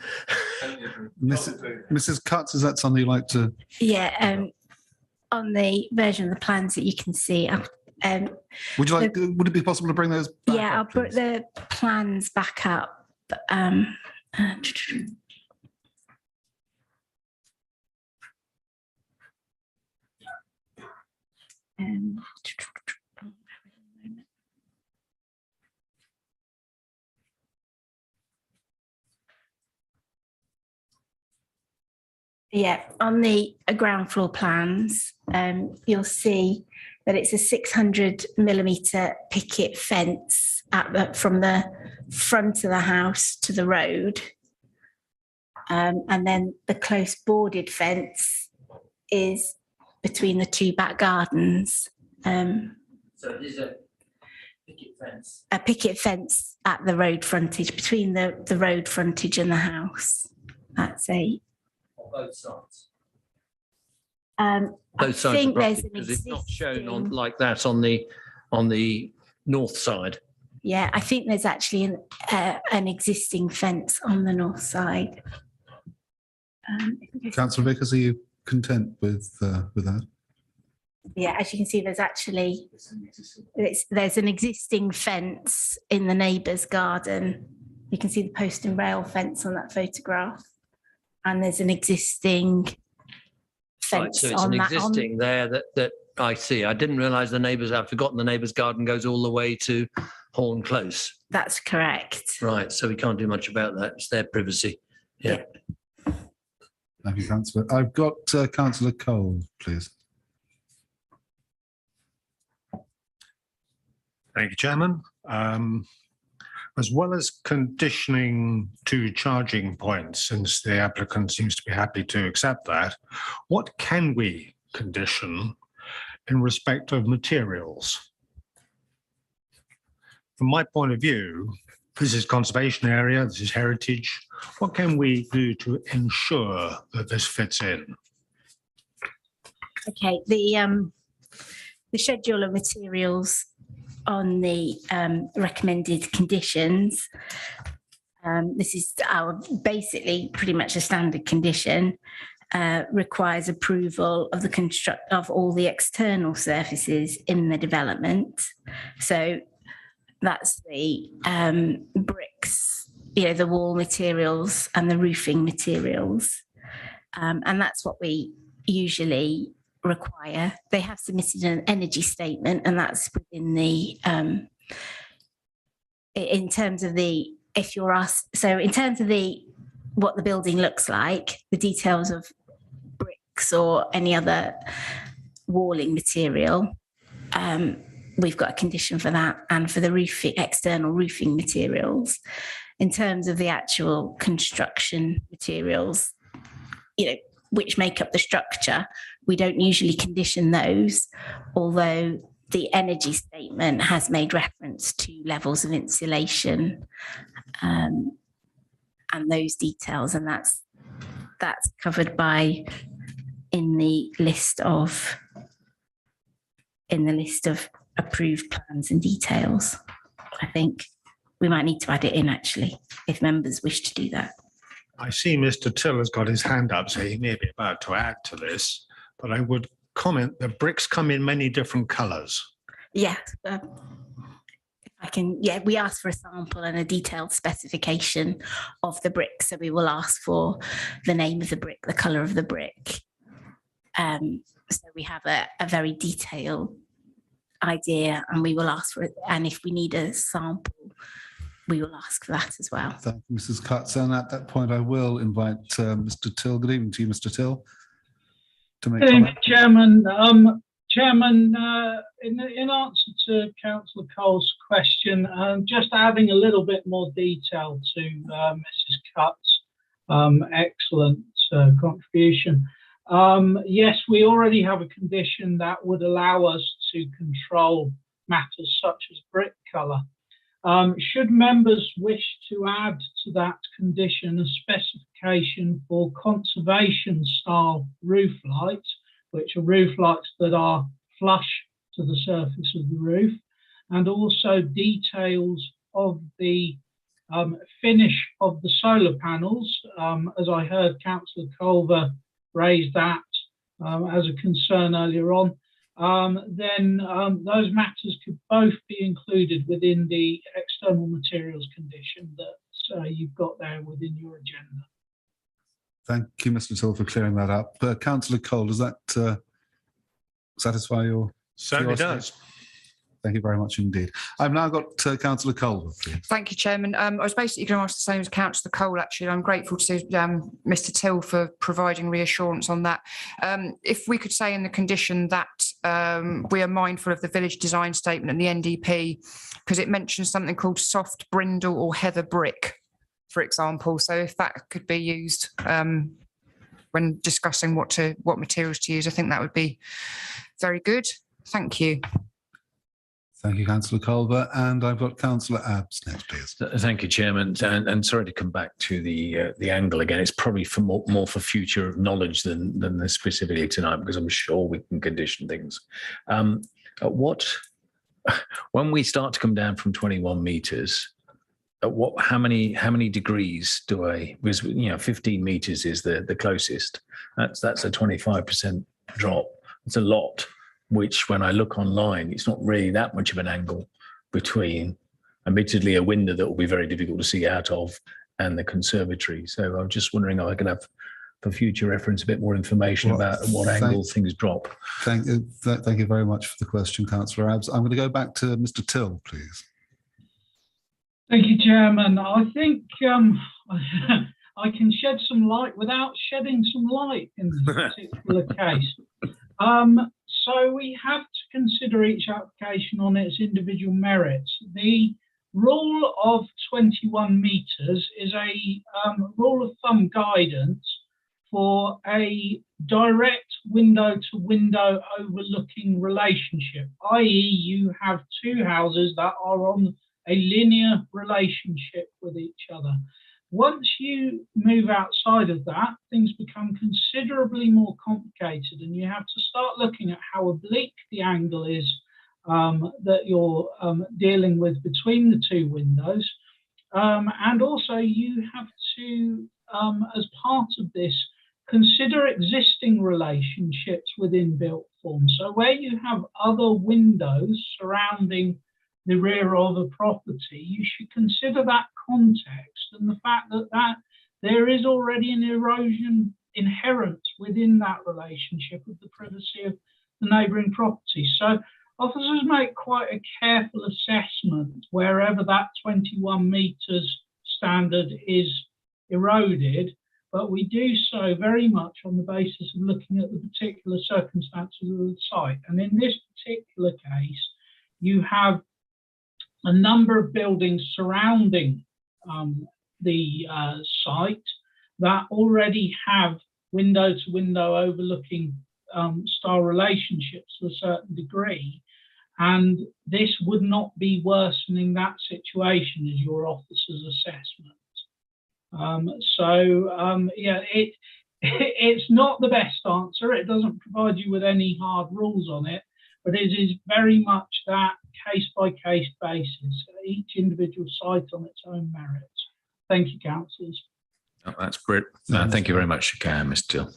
Speaker 1: Mrs. Cutts, is that something you'd like to?
Speaker 5: Yeah. On the version of the plans that you can see.
Speaker 1: Would you like? Would it be possible to bring those back?
Speaker 5: Yeah,
Speaker 1: up,
Speaker 5: I'll put the plans back up. Yeah, on the ground floor plans, you'll see that it's a 600mm picket fence from the front of the house to the road. And then the close boarded fence is between the two back gardens.
Speaker 8: So it is
Speaker 5: A picket fence at the road frontage, between the road frontage and the house. That's a.
Speaker 8: On both sides.
Speaker 5: I
Speaker 8: Both sides of
Speaker 5: think
Speaker 8: the
Speaker 5: there's
Speaker 8: property,
Speaker 5: an
Speaker 8: because it's not shown on
Speaker 5: existing.
Speaker 8: like that on the north side.
Speaker 5: Yeah, I think there's actually an existing fence on the north side.
Speaker 1: Councillor Vickers, are you content with that?
Speaker 5: Yeah, as you can see, there's actually there's an existing fence in the neighbour's garden. You can see the post and rail fence on that photograph, and there's an existing
Speaker 8: Right,
Speaker 5: fence
Speaker 8: so it's
Speaker 5: on
Speaker 8: an
Speaker 5: that.
Speaker 8: existing there that I see. I didn't realise the neighbours, I've forgotten the neighbour's garden goes all the way to Horn Close.
Speaker 5: That's correct.
Speaker 8: Right, so we can't do much about that. It's their privacy. Yeah.
Speaker 1: Thank you, Councillor. I've got Councillor Cole, please.
Speaker 10: Thank you, Chairman. As well as conditioning 2 charging points, since the applicant seems to be happy to accept that, what can we condition in respect of materials? From my point of view, this is conservation area, this is heritage. What can we do to ensure that this fits in?
Speaker 5: Okay, the schedule of materials on the recommended conditions. This is our basically pretty much a standard condition. Requires approval of the construct of all the external surfaces in the development. So that's the bricks, the wall materials and the roofing materials, and that's what we usually require. They have submitted an energy statement, and that's within the in terms of the, if you're asked, so in terms of the what the building looks like, the details of bricks or any other walling material, we've got a condition for that, and for the roofing, external roofing materials. In terms of the actual construction materials, which make up the structure, we don't usually condition those, although the energy statement has made reference to levels of insulation and those details, and that's covered by in the list of approved plans and details. I think we might need to add it in, actually, if members wish to do that.
Speaker 10: I see Mr. Till has got his hand up, so he may be about to add to this, but I would comment that bricks come in many different colours.
Speaker 5: Yeah, we asked for a sample and a detailed specification of the brick. So we will ask for the name of the brick, the colour of the brick. So we have a very detailed idea, and we will ask for it. And if we need a sample, we will ask for that as well.
Speaker 1: Thank you, Mrs. Cutts. And at that point, I will invite Mr. Till. Good evening to you, Mr. Till, to make comment.
Speaker 13: Chairman. Chairman, in answer to Councillor Cole's question, just adding a little bit more detail to Mrs. Cutts' excellent contribution. Yes, we already have a condition that would allow us to control matters such as brick colour. Should members wish to add to that condition a specification for conservation style roof lights, which are roof lights that are flush to the surface of the roof, and also details of the finish of the solar panels, as I heard Councillor Culver raise that as a concern earlier on, then those matters could both be included within the external materials condition that you've got there within your agenda.
Speaker 1: Thank you, Mr. Till, for clearing that up. Councillor Cole, does that satisfy your?
Speaker 10: Certainly does.
Speaker 1: Thank you very much indeed. I've now got Councillor Cole, please.
Speaker 3: Thank you, Chairman. I was basically going to ask the same as Councillor Cole, actually. I'm grateful to Mr. Till for providing reassurance on that. If we could say in the condition that we are mindful of the village design statement and the NDP, because it mentions something called soft brindle or heather brick, for example. So if that could be used when discussing what materials to use, I think that would be very good. Thank you.
Speaker 1: Thank you, Councillor Culver. And I've got Councillor Abbs next, please.
Speaker 9: Thank you, Chairman. And sorry to come back to the angle again. It's probably for more for future knowledge than specifically tonight, because I'm sure we can condition things. When we start to come down from 21 meters, how many degrees do I? Because 15 meters is the closest. That's a 25% drop. It's a lot. Which, when I look online, it's not really that much of an angle between, admittedly, a window that will be very difficult to see out of and the conservatory. So I'm just wondering if I can have, for future reference, a bit more information about what angle things drop.
Speaker 1: Thank you very much for the question, Councillor Abbs. I'm going to go back to Mr. Till, please.
Speaker 13: Thank you, Chairman. I think I can shed some light without shedding some light in this particular case. So we have to consider each application on its individual merits. The rule of 21 metres is a rule of thumb guidance for a direct window-to-window overlooking relationship, i.e. you have two houses that are on a linear relationship with each other. Once you move outside of that, things become considerably more complicated, and you have to start looking at how oblique the angle is that you're dealing with between the two windows. And also you have to, as part of this, consider existing relationships within built form. So where you have other windows surrounding the rear of a property, you should consider that context and the fact that there is already an erosion inherent within that relationship of the privacy of the neighbouring property. So officers make quite a careful assessment wherever that 21 metres standard is eroded, but we do so very much on the basis of looking at the particular circumstances of the site. And in this particular case, you have a number of buildings surrounding the site that already have window-to-window overlooking style relationships to a certain degree, and this would not be worsening that situation as your officer's assessment. It's not the best answer. It doesn't provide you with any hard rules on it, but it is very much that case-by-case basis, each individual site on its own merits. Thank you, councillors.
Speaker 9: Oh, that's great. Thank you very much, Mr. Till.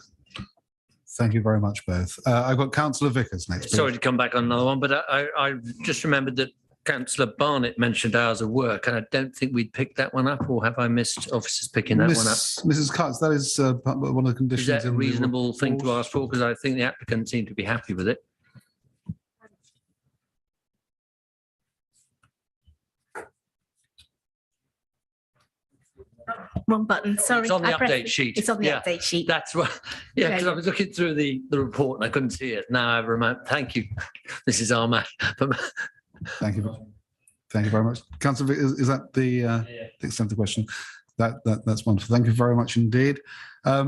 Speaker 1: Thank you very much, both. I've got Councillor Vickers next. Please.
Speaker 8: Sorry to come back on another one, but I just remembered that Councillor Barnett mentioned hours of work, and I don't think we'd picked that one up, or have I missed officers picking that one up?
Speaker 1: Mrs. Cutts, that is one of the conditions.
Speaker 8: Is that a reasonable thing to ask for? Because I think the applicant seemed to be happy with it.
Speaker 5: Wrong button. Sorry.
Speaker 8: It's on the update sheet.
Speaker 5: It's on the update sheet.
Speaker 8: That's right. Yeah, because I was looking through the report and I couldn't see it. Now I've remembered. Thank you, Mrs. Armat.
Speaker 1: Thank you. Thank you very much. Councillor, is that the extent of the question? That's wonderful. Thank you very much indeed. Are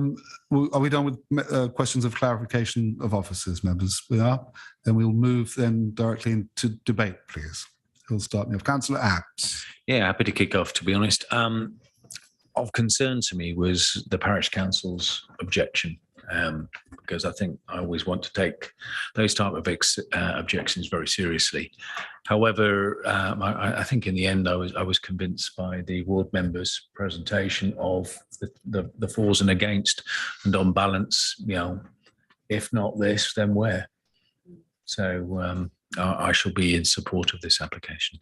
Speaker 1: we done with questions of clarification of officers, members? We are. Then we'll move then directly into debate, please. Who'll start me off? Councillor Abbs.
Speaker 9: Yeah, happy to kick off, to be honest. Of concern to me was the parish council's objection, because I think I always want to take those type of objections very seriously. However, I think in the end I was convinced by the ward members' presentation of the fors and against, and on balance, if not this, then where? So I shall be in support of this application.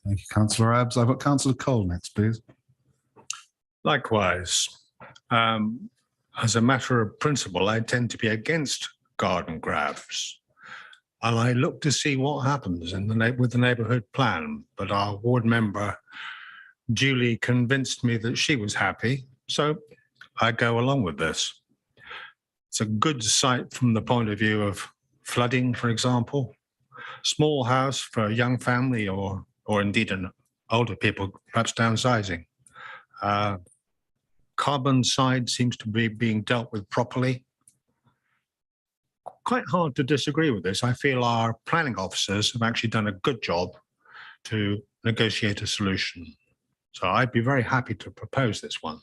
Speaker 1: Thank you, Councillor Abbs. I've got Councillor Cole next, please.
Speaker 10: Likewise, as a matter of principle, I tend to be against garden grabs. And I look to see what happens with the neighbourhood plan. But our ward member duly convinced me that she was happy. So I go along with this. It's a good site from the point of view of flooding, for example. Small house for a young family or indeed an older people, perhaps downsizing. Carbon side seems to be being dealt with properly. quite hard to disagree with this. I feel our planning officers have actually done a good job to negotiate a solution. So I'd be very happy to propose this one.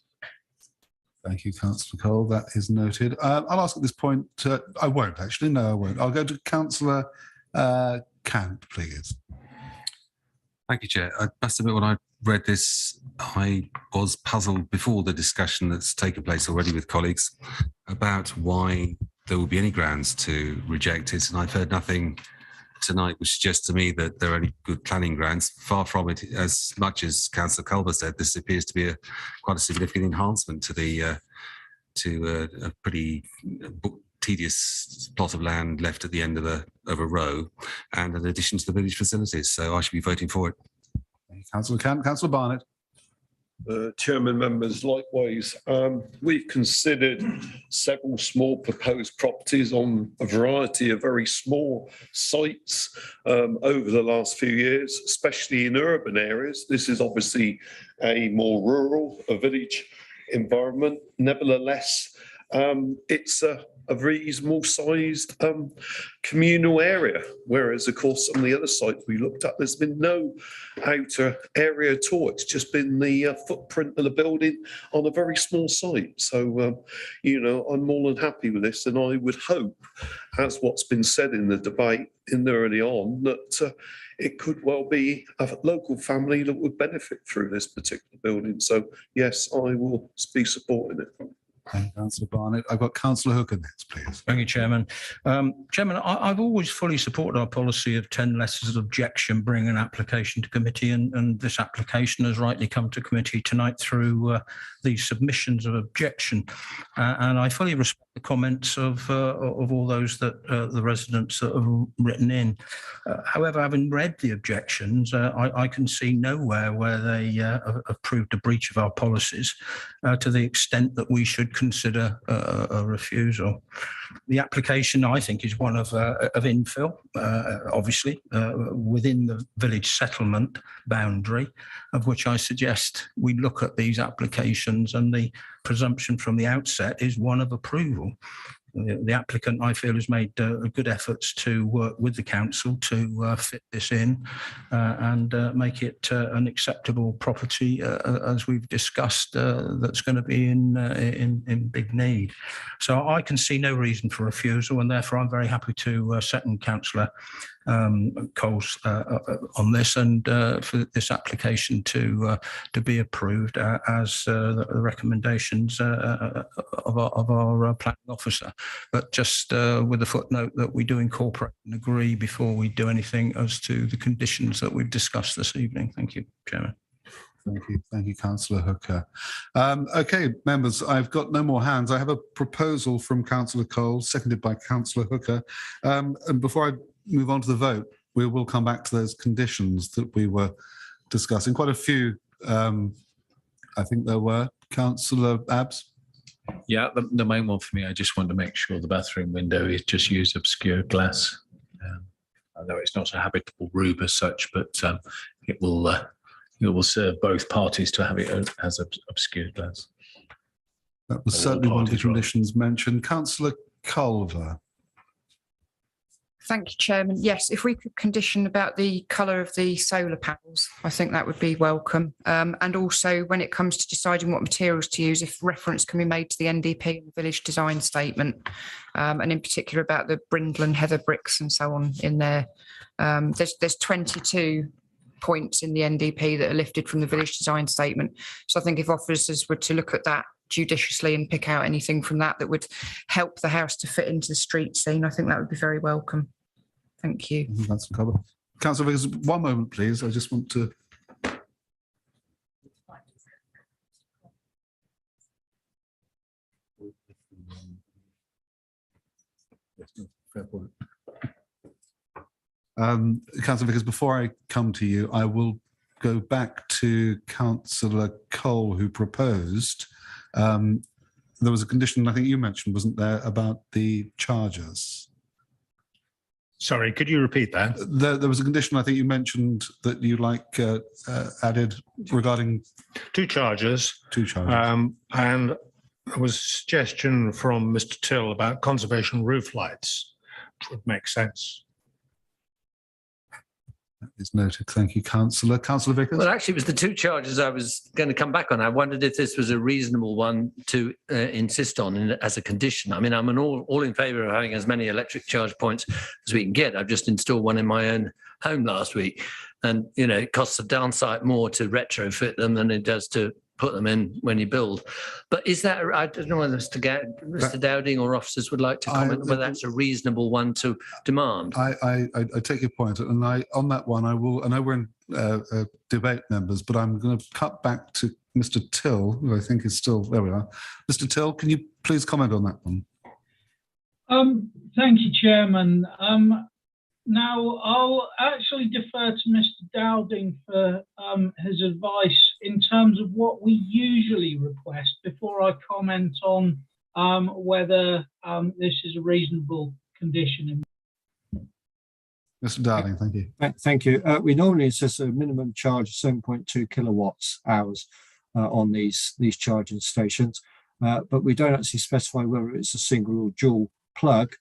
Speaker 1: Thank you, Councillor Cole. That is noted. I'll ask at this point. I won't actually. No, I won't. I'll go to Councillor Cant, please.
Speaker 12: Thank you, Chair. I must admit, when I read this, I was puzzled before the discussion that's taken place already with colleagues about why there would be any grounds to reject it. And I've heard nothing tonight which suggests to me that there are any good planning grounds. Far from it, as much as Councillor Culver said, this appears to be quite a significant enhancement to the a pretty tedious plot of land left at the end of a row, and an addition to the village facilities. So I should be voting for it.
Speaker 1: Councillor Cant. Councillor Barnett.
Speaker 11: Chairman, members, likewise, we've considered several small proposed properties on a variety of very small sites over the last few years, especially in urban areas. This is obviously a more rural, a village environment. Nevertheless, it's a reasonable sized communal area, whereas of course some of the other sites we looked at, there's been no outer area at all. It's just been the footprint of the building on a very small site. So you know, I'm more than happy with this, and I would hope, as what's been said in the debate early on, that it could well be a local family that would benefit through this particular building. So yes, I will be supporting it.
Speaker 1: Thank you, Councillor Barnett. I've got Councillor Hooker next, please.
Speaker 14: Thank you, Chairman. Chairman, I've always fully supported our policy of 10 letters of objection, bring an application to committee, and this application has rightly come to committee tonight through the submissions of objection. And I fully respect the comments of all those that the residents that have written in. However, having read the objections, I can see nowhere where they have proved a breach of our policies to the extent that we should consider a refusal. The application, I think, is one of infill, obviously, within the village settlement boundary, of which I suggest we look at these applications, and the presumption from the outset is one of approval. The applicant, I feel, has made good efforts to work with the council to fit this in and make it an acceptable property, as we've discussed, that's going to be in big need. So I can see no reason for refusal, and therefore I'm very happy to second Councillor Cole's on this, and for this application to be approved as the recommendations of our planning officer. But just with a footnote that we do incorporate and agree before we do anything as to the conditions that we've discussed this evening. Thank you, Chairman.
Speaker 1: Thank you, Councillor Hooker. Okay, members, I've got no more hands. I have a proposal from Councillor Cole, seconded by Councillor Hooker. And before I move on to the vote, we will come back to those conditions that we were discussing. Quite a few, I think there were. Councillor Abbs?
Speaker 9: Yeah, the main one for me, I just want to make sure the bathroom window is just used obscured glass. I know it's not a habitable room as such, but it will serve both parties to have it as obscured glass.
Speaker 1: That was certainly one of the conditions mentioned. Councillor Culver.
Speaker 3: Thank you, Chairman. Yes, if we could condition about the colour of the solar panels, I think that would be welcome. And also, when it comes to deciding what materials to use, if reference can be made to the NDP and the village design statement, and in particular about the brindle and heather bricks and so on in there. There's 22 points in the NDP that are lifted from the village design statement. So I think if officers were to look at that judiciously and pick out anything from that that would help the house to fit into the street scene, I think that would be very welcome. Thank you.
Speaker 1: Councillor Vickers, one moment, please. I just want to. Councillor Vickers, before I come to you, I will go back to Councillor Cole, who proposed. There was a condition I think you mentioned, wasn't there, about the chargers?
Speaker 10: Sorry, could you repeat that?
Speaker 1: There was a condition I think you mentioned that you like added regarding
Speaker 10: two chargers.
Speaker 1: Two chargers.
Speaker 10: And there was a suggestion from Mr. Till about conservation roof lights. would make sense.
Speaker 1: That is noted. Thank you, Councillor. Councillor Vickers?
Speaker 8: Well, actually, it was the two charges I was going to come back on. I wondered if this was a reasonable one to insist on as a condition. I mean, I'm all in favour of having as many electric charge points as we can get. I've just installed one in my own home last week. And, you know, it costs a darn sight more to retrofit them than it does to put them in when you build. But is that, I don't know whether Mr. Dowding or officers would like to comment whether that's a reasonable one to demand.
Speaker 1: I take your point, and on that one I will. I know we're in debate, members, but I'm going to cut back to Mr. Till, who I think is still there. We are, Mr. Till. Can you please comment on that one?
Speaker 13: Thank you, Chairman. Now, I'll actually defer to Mr. Dowding for his advice in terms of what we usually request before I comment on whether this is a reasonable condition.
Speaker 1: Mr. Dowding, thank you.
Speaker 6: Thank you. We normally insist a minimum charge of 7.2 kilowatts hours on these charging stations, but we don't actually specify whether it's a single or dual plug.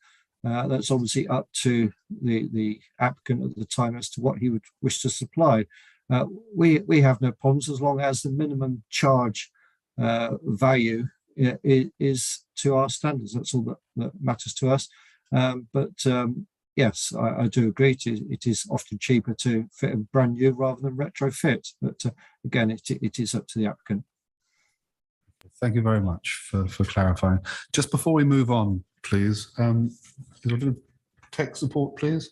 Speaker 6: That's obviously up to the applicant at the time as to what he would wish to supply. We have no problems as long as the minimum charge value is to our standards. That's all that matters to us. Yes, I do agree. It is often cheaper to fit a brand new rather than retrofit. But again, it is up to the applicant.
Speaker 1: Thank you very much for clarifying. Just before we move on, please, is there a bit of tech support, please?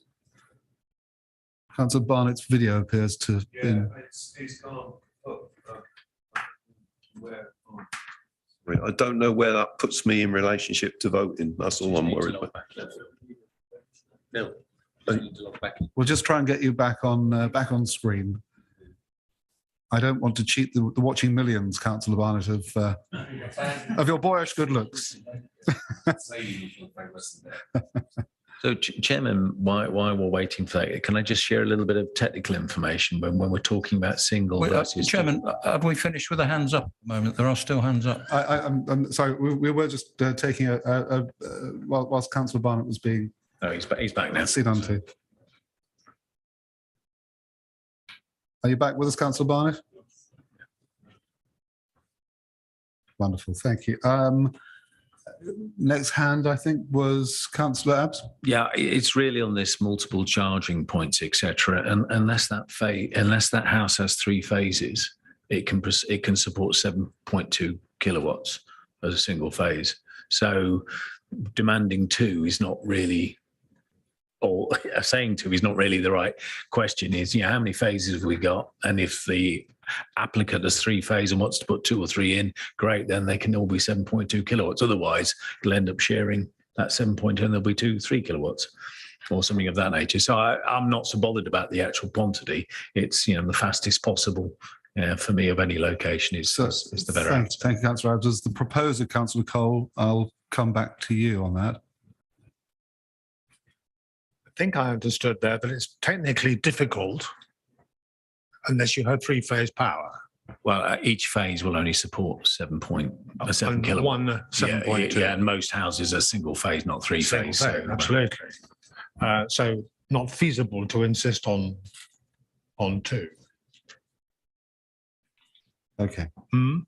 Speaker 1: Councillor Barnett's video appears to have been...
Speaker 11: it's gone up. I don't know where that puts me in relationship to voting. That's all I'm worried about.
Speaker 1: No. We'll just try and get you back on screen. I don't want to cheat the watching millions, Councillor Barnett, of your boyish good looks.
Speaker 9: So, Chairman, while we're waiting for that, can I just share a little bit of technical information when we're talking about single versus...
Speaker 14: Chairman, have we finished with the hands up at the moment? There are still hands up.
Speaker 1: I'm sorry, we were just taking whilst Councillor Barnett was being...
Speaker 9: Oh, he's back now.
Speaker 1: Sit on to. Are you back with us, Councillor Barnett? Wonderful, thank you. Next hand, I think, was Councillor Abbs.
Speaker 9: Yeah, it's really on this multiple charging points, etc. And unless that house has 3 phases, it can support 7.2 kilowatts as a single phase. So demanding 2 is not really, or saying 2 is not really the right question. Is, how many phases have we got? And if the applicant has 3 phase and wants to put 2 or 3 in, great, then they can all be 7.2 kilowatts. Otherwise, you'll end up sharing that 7.2 and there'll be 3 kilowatts or something of that nature. So I'm not so bothered about the actual quantity. It's, the fastest possible for me of any location is the better answer.
Speaker 1: Thank you, Councillor Abbs. As the proposer, Councillor Cole, I'll come back to you on that.
Speaker 10: I think I understood there that it's technically difficult unless you have 3-phase power.
Speaker 9: Well, each phase will only support 7 kilowatts.
Speaker 10: One 7.2.
Speaker 9: Yeah, and most houses are single phase, not 3-phase. So,
Speaker 10: absolutely. So not feasible to insist on 2.
Speaker 1: Okay.
Speaker 9: You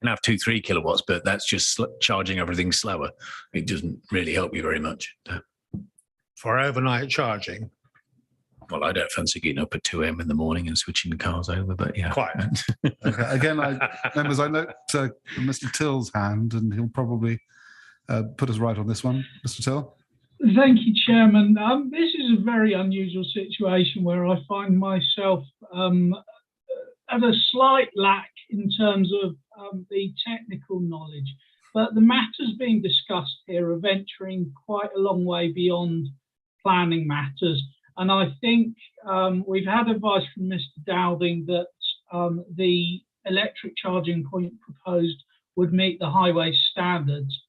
Speaker 9: can have 2-3 kilowatts, but that's just charging everything slower. It doesn't really help you very much.
Speaker 10: For overnight charging?
Speaker 9: Well, I don't fancy getting up at 2 a.m. in the morning and switching the cars over, but yeah.
Speaker 10: Quite.
Speaker 1: Okay. Again, members, I note Mr. Till's hand, and he'll probably put us right on this one. Mr. Till?
Speaker 13: Thank you, Chairman. This is a very unusual situation where I find myself at a slight lack in terms of the technical knowledge, but the matters being discussed here are venturing quite a long way beyond planning matters. And I think we've had advice from Mr. Dowding that the electric charging point proposed would meet the highway standards.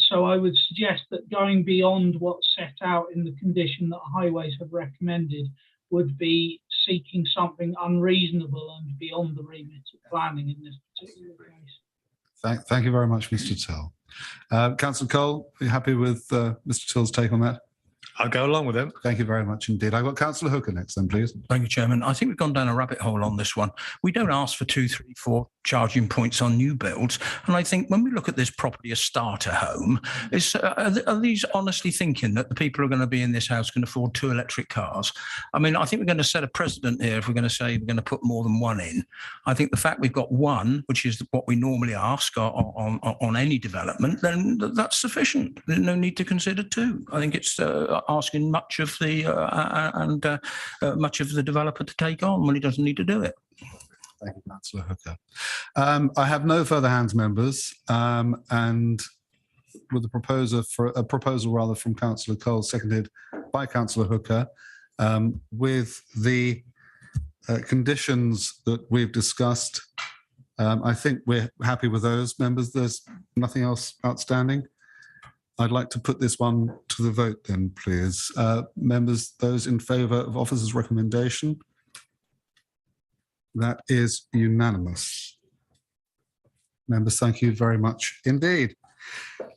Speaker 13: So I would suggest that going beyond what's set out in the condition that highways have recommended would be seeking something unreasonable and beyond the remit of planning in this particular case.
Speaker 1: Thank you very much, Mr. Till. Councillor Cole, are you happy with Mr Till's take on that?
Speaker 10: I'll go along with him.
Speaker 1: Thank you very much indeed. I've got Councillor Hooker next then, please.
Speaker 14: Thank you, Chairman. I think we've gone down a rabbit hole on this one. We don't ask for 2, 3, 4 charging points on new builds. And I think when we look at this property as starter home, are these honestly thinking that the people who are going to be in this house can afford 2 electric cars? I mean, I think we're going to set a precedent here if we're going to say we're going to put more than 1 in. I think the fact we've got 1, which is what we normally ask on any development, then that's sufficient. There's no need to consider 2. I think it's asking much of the much of the developer to take on when he doesn't need to do it.
Speaker 1: Thank you, Councillor Hooker. I have no further hands, members, and with the proposal from Councillor Cole, seconded by Councillor Hooker, with the conditions that we've discussed. I think we're happy with those, members. There's nothing else outstanding. I'd like to put this one to the vote then, please. Members, those in favour of officer's recommendation? That is unanimous. Members, thank you very much indeed.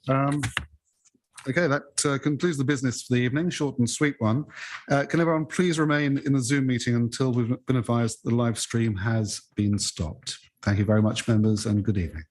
Speaker 1: Okay, that concludes the business for the evening, short and sweet one. Can everyone please remain in the Zoom meeting until we've been advised the live stream has been stopped. Thank you very much, members, and good evening.